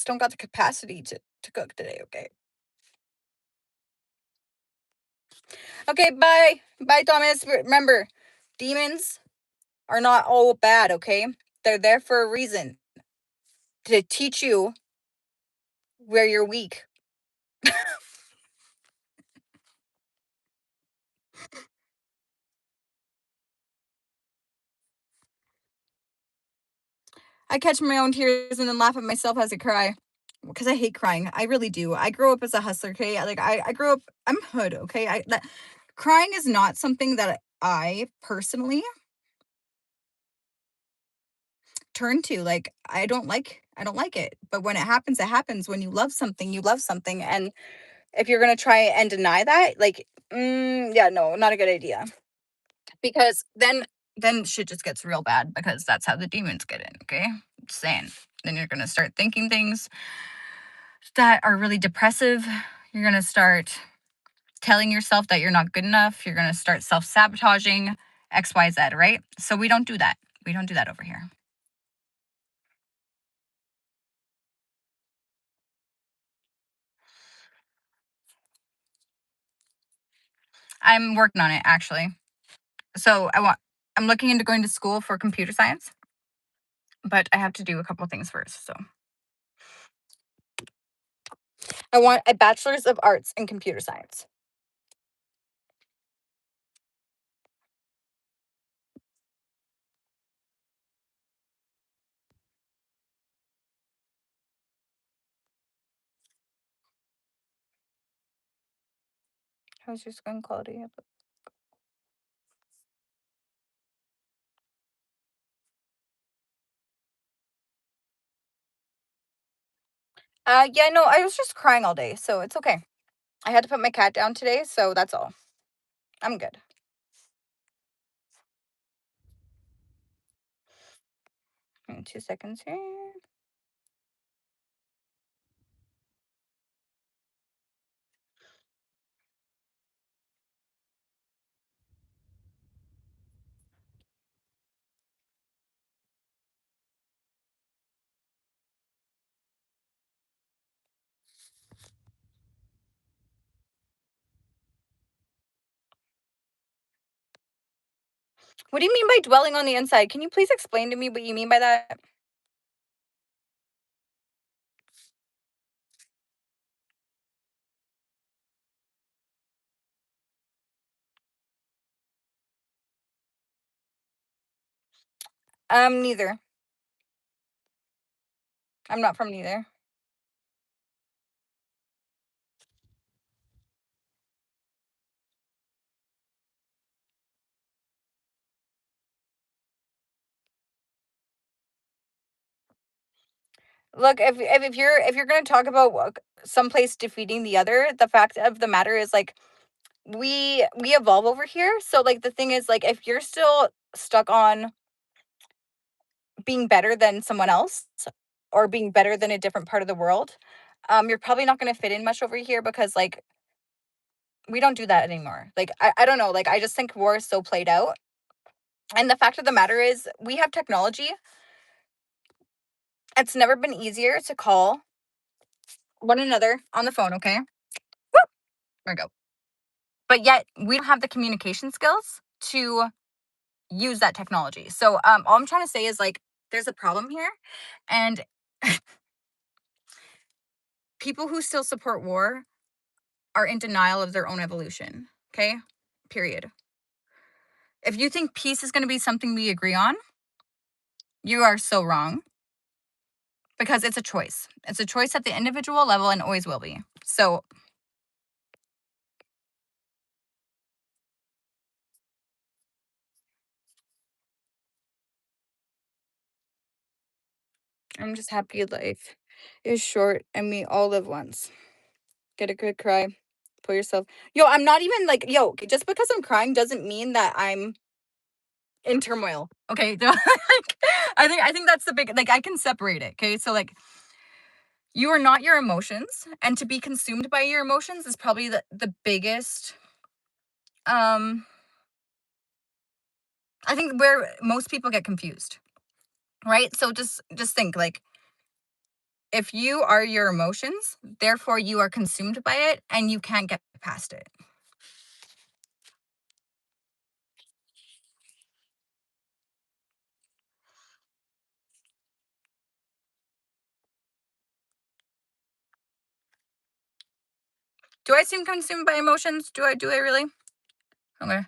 don't got the capacity to cook today. Okay. Okay. Bye. Bye, Thomas. Remember, demons are not all bad. Okay. They're there for a reason, to teach you where you're weak. I catch my own tears and then laugh at myself as I cry because I hate crying. I really do. I grew up as a hustler. Okay. Like, I grew up, I'm hood. Okay. Crying is not something that I personally turn to. Like, I don't like it. But when it happens, it happens. When you love something, you love something. And if you're going to try and deny that, like, yeah, no, not a good idea. Because then shit just gets real bad because that's how the demons get in. Okay. Just saying. Then you're going to start thinking things that are really depressive. You're going to start telling yourself that you're not good enough. You're going to start self sabotaging XYZ, right? So we don't do that. We don't do that over here. I'm working on it actually. So I'm looking into going to school for computer science, but I have to do a couple of things first. So I want a bachelor's of arts in computer science. How's your skin quality? Yeah, no, I was just crying all day, so it's okay. I had to put my cat down today, so that's all. I'm good. 2 seconds here. What do you mean by dwelling on the inside? Can you please explain to me what you mean by that? Neither. I'm not from neither. Look, if you're gonna talk about someplace defeating the other, the fact of the matter is, like, we evolve over here. So, like, the thing is, like, if you're still stuck on being better than someone else or being better than a different part of the world, you're probably not gonna fit in much over here because, like, we don't do that anymore. Like, I don't know. Like, I just think war is so played out. And the fact of the matter is, we have technology. It's never been easier to call one another on the phone. Okay, there we go. But yet we don't have the communication skills to use that technology. So all I'm trying to say is, like, there's a problem here, and people who still support war are in denial of their own evolution. Okay? Period. If you think peace is going to be something we agree on, you are so wrong because it's a choice. It's a choice at the individual level and always will be. So I'm just happy life is short and we all live once. Get a good cry. Pull yourself. Yo, I'm not even like, yo, just because I'm crying doesn't mean that I'm in turmoil. Okay. Like, I think that's the big, like, I can separate it. Okay. So, like, You are not your emotions, and to be consumed by your emotions is probably the biggest, um, I think where most people get confused, right? So just think like if you are your emotions, therefore you are consumed by it and you can't get past it. Do I seem consumed by emotions? Do I really? Okay.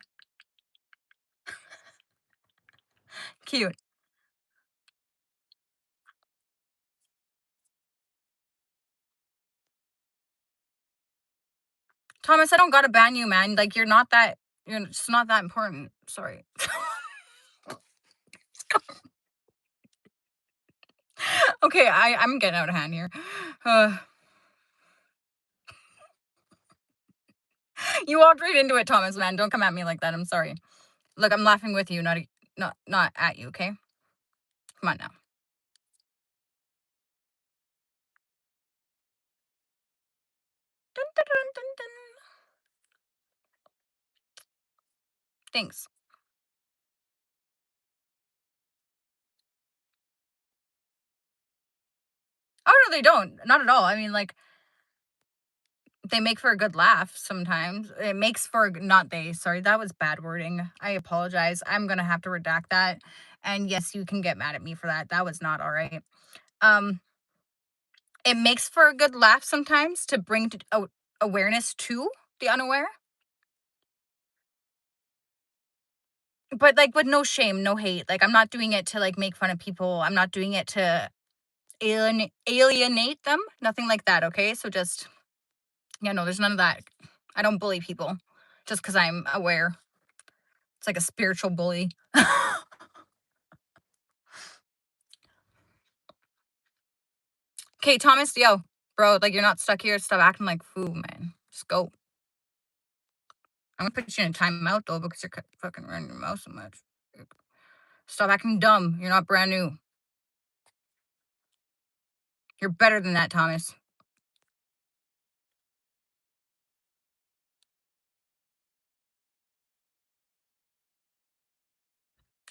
Cute. Thomas, I don't gotta ban you, man. Like you're just not that important. Sorry. Okay, I'm getting out of hand here. Uh, you walked right into it, Thomas, man. Don't come at me like that. I'm sorry. Look, I'm laughing with you, not at you, okay? Come on now. Dun, dun, dun, dun, dun. Thanks. Oh no, they don't. Not at all. I mean, like they make for a good laugh sometimes. It makes for not they. Sorry, that was bad wording. I apologize. I'm gonna have to redact that. And yes, you can get mad at me for that. That was not all right. Um, it makes for a good laugh sometimes to bring awareness to the unaware, but like with no shame, no hate. Like I'm not doing it to like make fun of people. I'm not doing it to alienate them. Nothing like that. Okay, so just yeah, no, there's none of that. I don't bully people just because I'm aware. It's like a spiritual bully. Okay, Thomas, yo, bro, like you're not stuck here. Stop acting like fool, man. Just go. I'm gonna put you in a timeout though because you're fucking running your mouth so much. Stop acting dumb. You're not brand new. You're better than that, Thomas.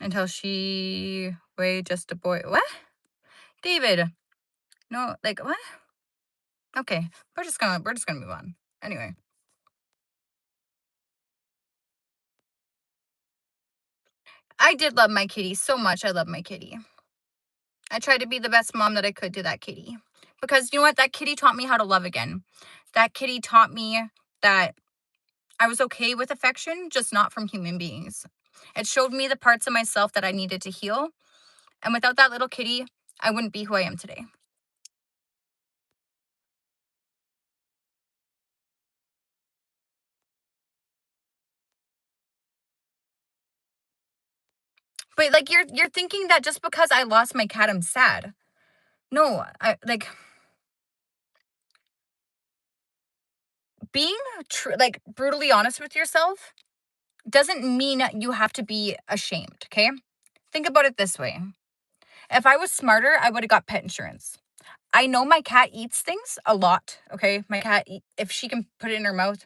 Until she wait, just a boy. What? David. No, like what? Okay. We're just gonna move on. Anyway. I did love my kitty so much. I love my kitty. I tried to be the best mom that I could to that kitty. Because you know what? That kitty taught me how to love again. That kitty taught me that I was okay with affection, just not from human beings. It showed me the parts of myself that I needed to heal. And without that little kitty, I wouldn't be who I am today. But like you're thinking that just because I lost my cat, I'm sad. No, I like being like brutally honest with yourself doesn't mean you have to be ashamed, okay? Think about it this way. If I was smarter, I would have got pet insurance. I know my cat eats things a lot, okay? My cat if she can put it in her mouth,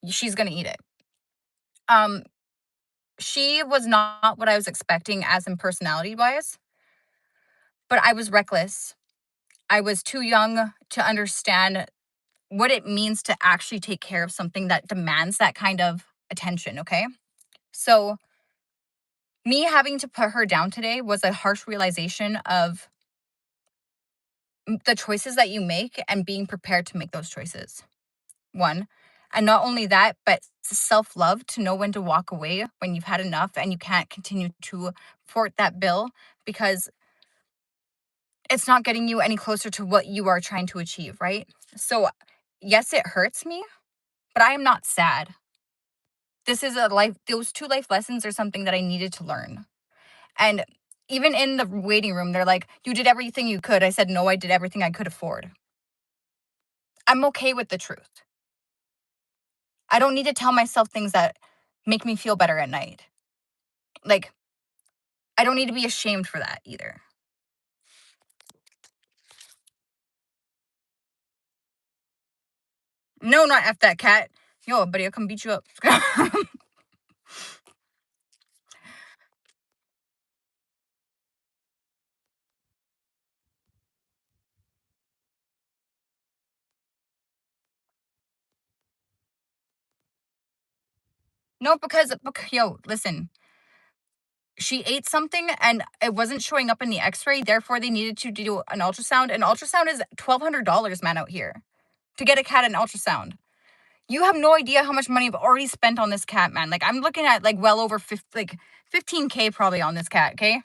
she's going to eat it. Um she was not what I was expecting as in personality wise, but I was reckless. I was too young to understand what it means to actually take care of something that demands that kind of attention, okay? So, me having to put her down today was a harsh realization of the choices that you make and being prepared to make those choices. One. And not only that, but self love to know when to walk away when you've had enough and you can't continue to fort that bill because it's not getting you any closer to what you are trying to achieve, right? So, yes, it hurts me, but I am not sad. This is a life, those two life lessons are something that I needed to learn. And even in the waiting room, they're like, you did everything you could. I said, no, I did everything I could afford. I'm okay with the truth. I don't need to tell myself things that make me feel better at night. Like, I don't need to be ashamed for that either. No, not F that cat. Yo, buddy, I'll come beat you up. No, because yo, listen, she ate something and it wasn't showing up in the x-ray, therefore they needed to do an ultrasound. An ultrasound is $1,200, man, out here to get a cat an ultrasound. You have no idea how much money I've already spent on this cat, man. Like I'm looking at like well over 50, like 15K probably on this cat, okay?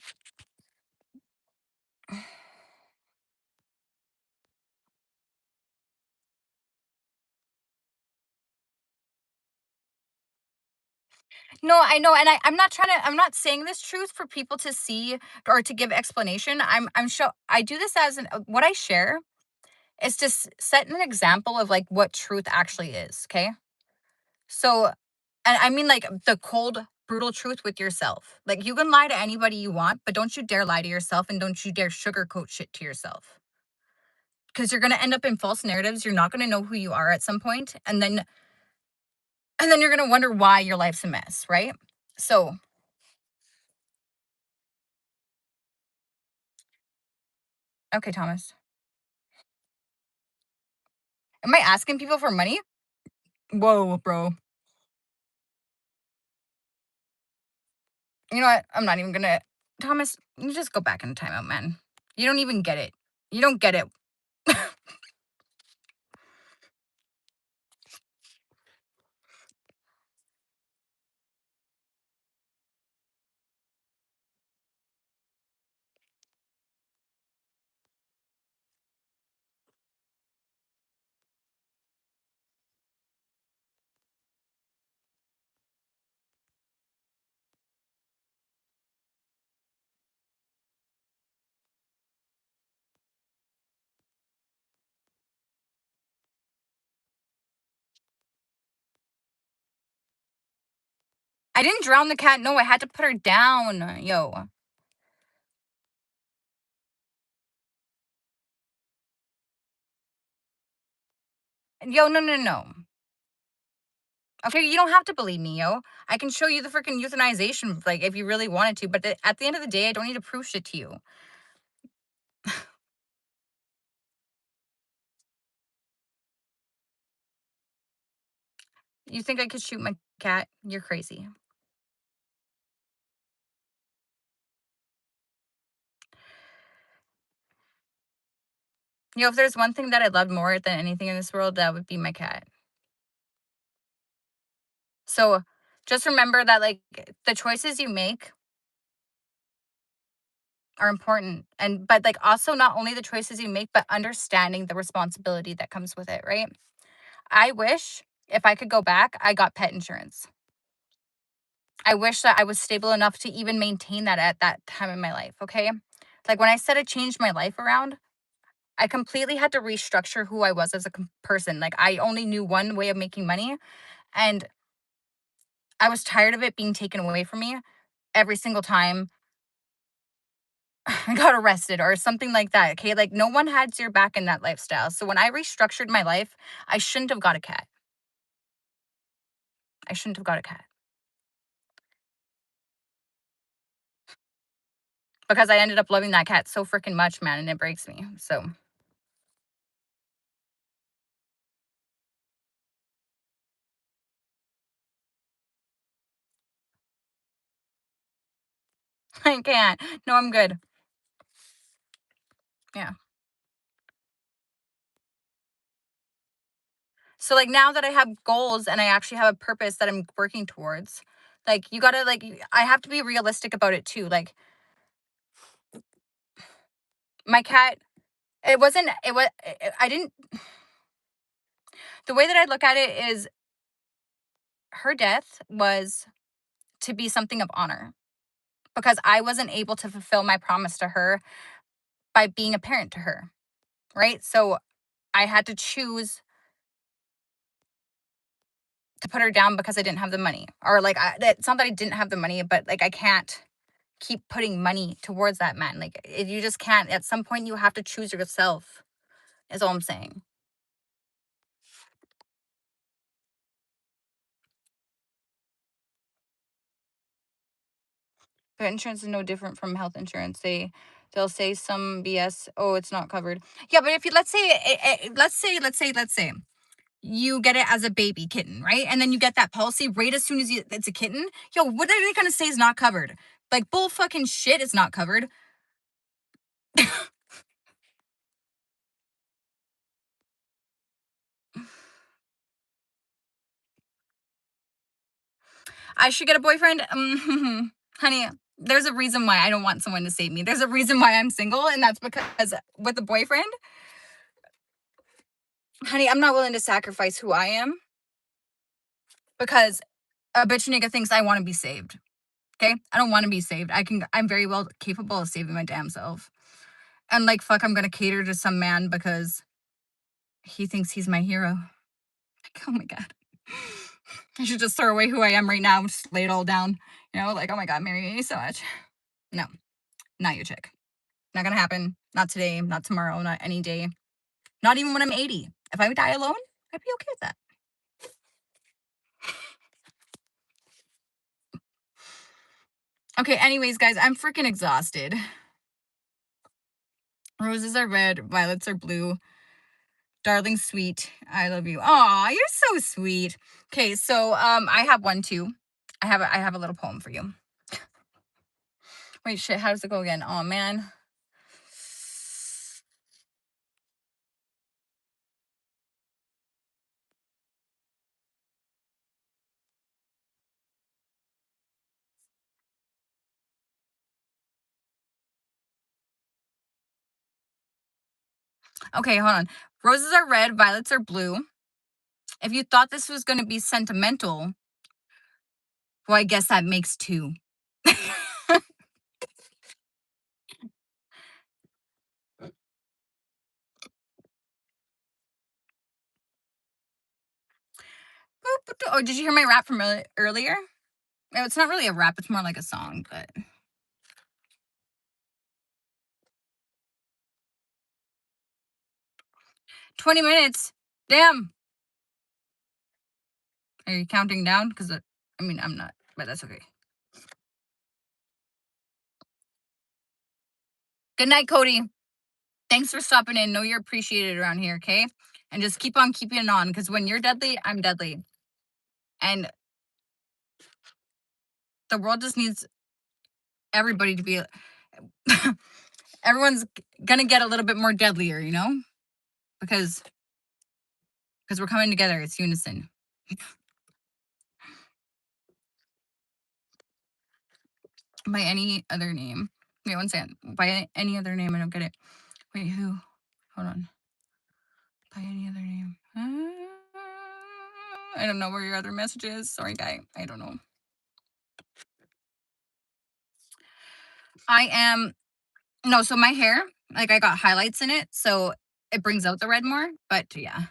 No, I know, and I'm not saying this truth for people to see or to give explanation. I'm sure I do this as what I share is to set an example of like what truth actually is, okay? So, and I mean like the cold, brutal truth with yourself. Like you can lie to anybody you want, but don't you dare lie to yourself and don't you dare sugarcoat shit to yourself. Because you're gonna end up in false narratives. You're not gonna know who you are at some point, and then you're gonna wonder why your life's a mess, right? So, okay, Thomas. Am I asking people for money? Whoa, bro. You know what? I'm not even gonna. Thomas, you just go back in timeout, man. You don't even get it. You don't get it. I didn't drown the cat. No, I had to put her down. Yo. Yo, no, no, no. Okay, you don't have to believe me, yo. I can show you the freaking euthanization, like, if you really wanted to, but at the end of the day, I don't need to prove shit to you. You think I could shoot my cat? You're crazy. If there's one thing that I love more than anything in this world, that would be my cat. So just remember that, like, the choices you make are important. But, like, also not only the choices you make, but understanding the responsibility that comes with it, right? I wish if I could go back, I got pet insurance. I wish that I was stable enough to even maintain that at that time in my life, okay? Like when I said I changed my life around, I completely had to restructure who I was as a person. Like I only knew one way of making money and I was tired of it being taken away from me every single time I got arrested or something like that, okay? Like no one had your back in that lifestyle. So when I restructured my life, I shouldn't have got a cat. I shouldn't have got a cat because I ended up loving that cat so freaking much, man, and it breaks me. So I can't. No, I'm good. Yeah. So like now that I have goals and I actually have a purpose that I'm working towards, like you got to like I have to be realistic about it too. Like my cat, it wasn't it was I didn't the way that I look at it is her death was to be something of honor because I wasn't able to fulfill my promise to her by being a parent to her, right? So I had to choose to put her down because I didn't have the money. Or like it's not that I didn't have the money, but like I can't keep putting money towards that man. Like you just can't. At some point, you have to choose yourself. Is all I'm saying. But insurance is no different from health insurance. They'll say some BS. Oh, it's not covered. Yeah, but if you let's say you get it as a baby kitten, right? And then you get that policy right as soon as it's a kitten. Yo, what are they gonna say is not covered? Like bull fucking shit, it's not covered. I should get a boyfriend. Honey, there's a reason why I don't want someone to save me. There's a reason why I'm single, and that's because with a boyfriend, honey, I'm not willing to sacrifice who I am because a bitch nigga thinks I want to be saved. Okay? I don't want to be saved. I'm very well capable of saving my damn self. And like fuck, I'm gonna cater to some man because he thinks he's my hero. Like, oh my god. I should just throw away who I am right now and just lay it all down. Like, oh my god, marry me so much. No, not your chick. Not gonna happen. Not today, not tomorrow, not any day. Not even when I'm 80. If I would die alone, I'd be okay with that. Okay, anyways, guys, I'm freaking exhausted. Roses are red, violets are blue. Darling sweet, I love you. Aw, you're so sweet. Okay, so I have one too. I have a little poem for you. Wait, shit, how does it go again? Oh man. Okay, hold on. Roses are red, violets are blue. If you thought this was gonna be sentimental, well, I guess that makes two. Oh, did you hear my rap from earlier? No, it's not really a rap, it's more like a song, but 20 minutes. Damn. Are you counting down? Because I mean, I'm not, but that's okay. Good night, Cody. Thanks for stopping in. Know you're appreciated around here, okay? And just keep on keeping on because when you're deadly, I'm deadly. And the world just needs everybody to be, everyone's gonna get a little bit more deadlier, Because we're coming together. It's unison. By any other name. Wait, one second. By any other name, I don't get it. Wait, who? Hold on. By any other name. I don't know where your other message is. Sorry, guy. I don't know. I am no, so my hair, like I got highlights in it, so it brings out the red more. But yeah.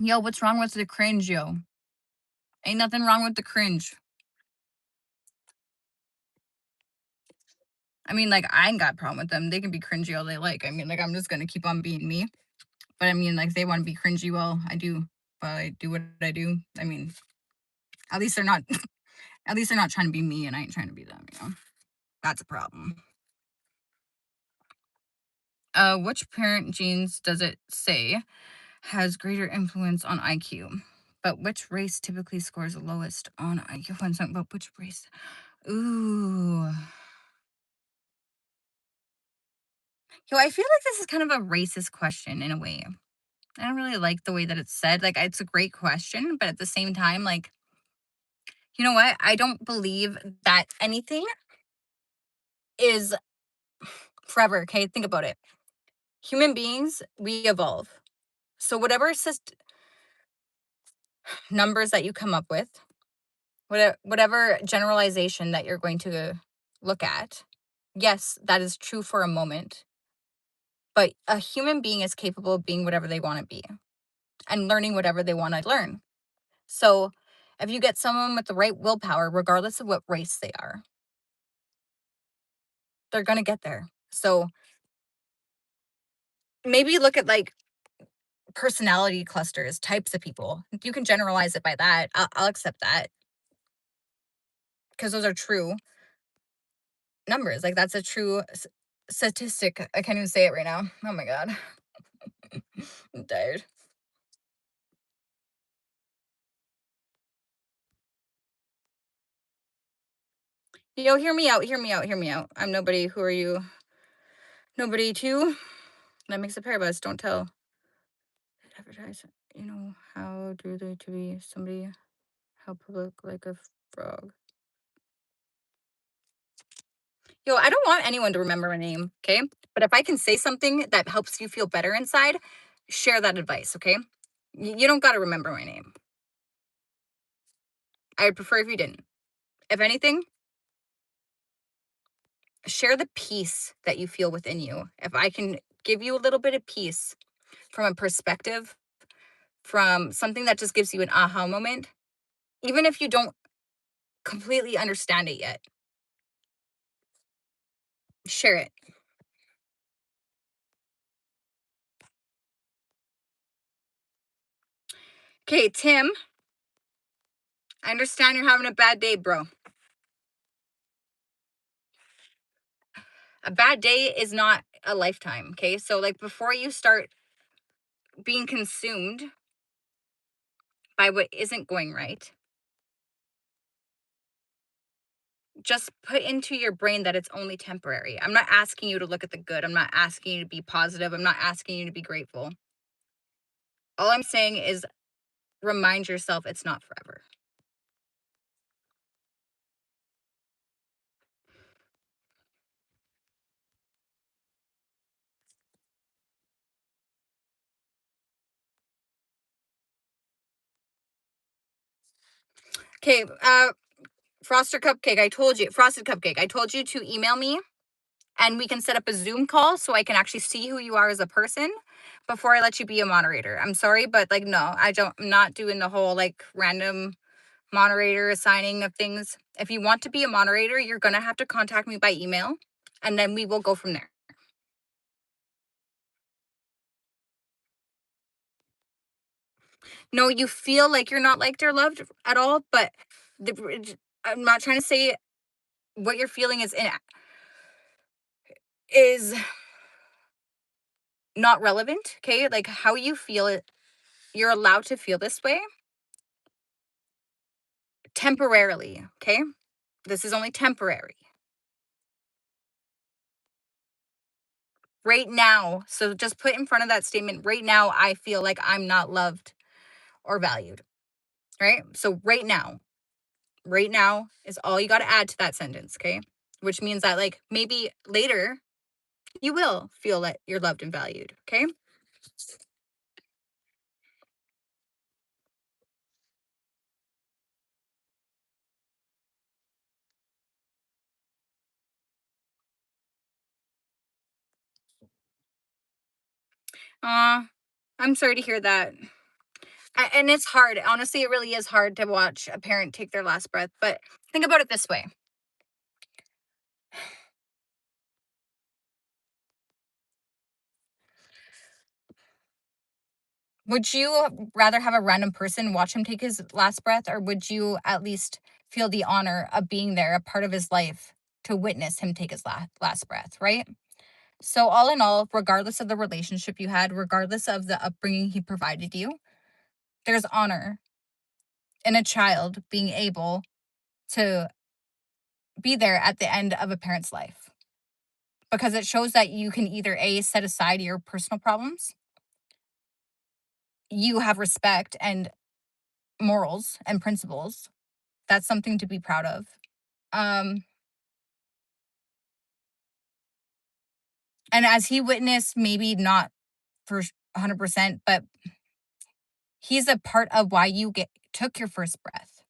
Yo, what's wrong with the cringe, yo? Ain't nothing wrong with the cringe. I mean, like, I ain't got a problem with them. They can be cringy all they like. I mean, like, I'm just gonna keep on being me. But I mean, like, they want to be cringy. Well, I do. But I do what I do. I mean, at least they're not. At least they're not trying to be me, and I ain't trying to be them. That's a problem. Which parent genes does it say has greater influence on IQ? But which race typically scores lowest on IQ? One second, but which race? Ooh. Yo, I feel like this is kind of a racist question in a way. I don't really like the way that it's said. Like, it's a great question, but at the same time, like, you know what? I don't believe that anything is forever. Okay, think about it. Human beings, we evolve. So whatever numbers that you come up with, whatever generalization that you're going to look at, yes, that is true for a moment. But a human being is capable of being whatever they want to be and learning whatever they want to learn. So if you get someone with the right willpower, regardless of what race they are, they're going to get there. So maybe look at like personality clusters, types of people. You can generalize it by that. I'll accept that because those are true numbers. Like that's a true statistic. I can't even say it right now. Oh my god, I'm tired. Yo, hear me out. Hear me out. Hear me out. I'm nobody. Who are you? Nobody too. That makes a pair of us. Don't tell. Advertise. You know how do they to be somebody? How public like a frog? Yo, I don't want anyone to remember my name, okay? But if I can say something that helps you feel better inside, share that advice, okay? You don't got to remember my name. I'd prefer if you didn't. If anything, share the peace that you feel within you. If I can give you a little bit of peace from a perspective, from something that just gives you an aha moment, even if you don't completely understand it yet, share it. Okay, Tim, I understand you're having a bad day, bro. A bad day is not a lifetime, okay? So, like, before you start being consumed by what isn't going right, just put into your brain that it's only temporary. I'm not asking you to look at the good. I'm not asking you to be positive. I'm not asking you to be grateful. All I'm saying is remind yourself it's not forever. Okay, frosted cupcake. I told you to email me and we can set up a Zoom call so I can actually see who you are as a person before I let you be a moderator. I'm sorry, but like, no, I'm not doing the whole like random moderator assigning of things. If you want to be a moderator, you're going to have to contact me by email and then we will go from there. No, you feel like you're not liked or loved at all, but I'm not trying to say what you're feeling is not relevant, okay? Like how you feel it, you're allowed to feel this way temporarily, okay? This is only temporary. Right now, so just put in front of that statement, right now, I feel like I'm not loved or valued, right? So right now is all you got to add to that sentence, okay? Which means that, like, maybe later you will feel that you're loved and valued, okay? Uh, I'm sorry to hear that. And it's hard. Honestly, it really is hard to watch a parent take their last breath. But think about it this way. Would you rather have a random person watch him take his last breath, or would you at least feel the honor of being there, a part of his life, to witness him take his last breath, right? So, all in all, regardless of the relationship you had, regardless of the upbringing he provided you, there's honor in a child being able to be there at the end of a parent's life because it shows that you can either A, set aside your personal problems, you have respect and morals and principles. That's something to be proud of. Um, and as he witnessed, maybe not for 100%, but he's a part of why you took your first breath.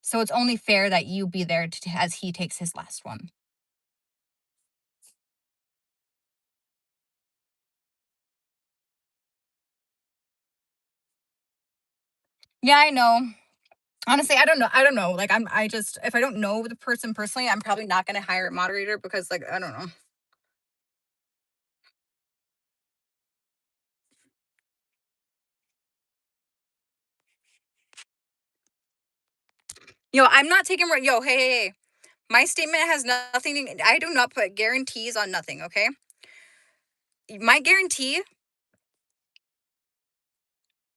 So it's only fair that you be there as he takes his last one. Yeah, I know. Honestly, I don't know. I don't know. Like I just if I don't know the person personally, I'm probably not gonna hire a moderator because like I don't know. I'm not taking, hey, hey, hey. My statement has nothing I do not put guarantees on nothing, okay? My guarantee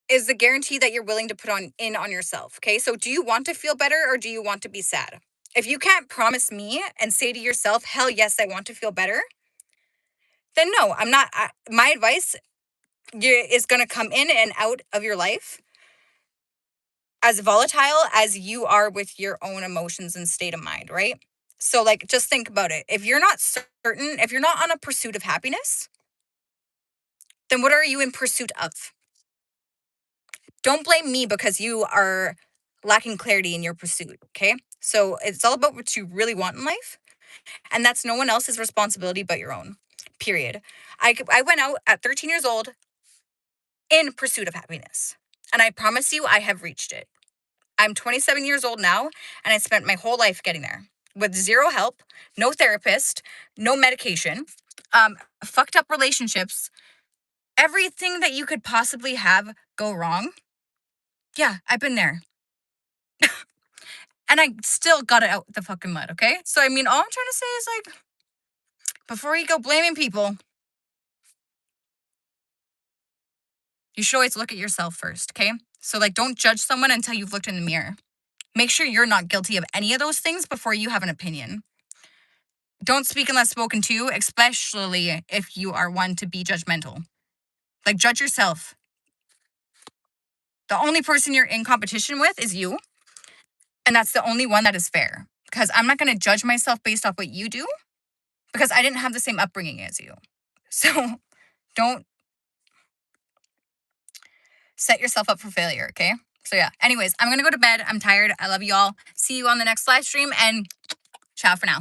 is the guarantee that you're willing to put on yourself, okay? So do you want to feel better or do you want to be sad? If you can't promise me and say to yourself, hell yes, I want to feel better, then no, I'm not. My advice is going to come in and out of your life as volatile as you are with your own emotions and state of mind, right? So, like, just think about it. If you're not certain, if you're not on a pursuit of happiness, then what are you in pursuit of? Don't blame me because you are lacking clarity in your pursuit, okay? So, it's all about what you really want in life. And that's no one else's responsibility but your own, period. I went out at 13 years old in pursuit of happiness. And I promise you, I have reached it. I'm 27 years old now, and I spent my whole life getting there with zero help, no therapist, no medication, fucked up relationships, everything that you could possibly have go wrong. Yeah, I've been there. And I still got it out the fucking mud, okay? So, I mean, all I'm trying to say is like, before you go blaming people, you should always look at yourself first, okay? So, like, don't judge someone until you've looked in the mirror. Make sure you're not guilty of any of those things before you have an opinion. Don't speak unless spoken to, especially if you are one to be judgmental. Like, judge yourself. The only person you're in competition with is you. And that's the only one that is fair. Because I'm not going to judge myself based off what you do because I didn't have the same upbringing as you. So don't set yourself up for failure, okay? So, yeah. Anyways, I'm going to go to bed. I'm tired. I love you all. See you on the next live stream and ciao for now.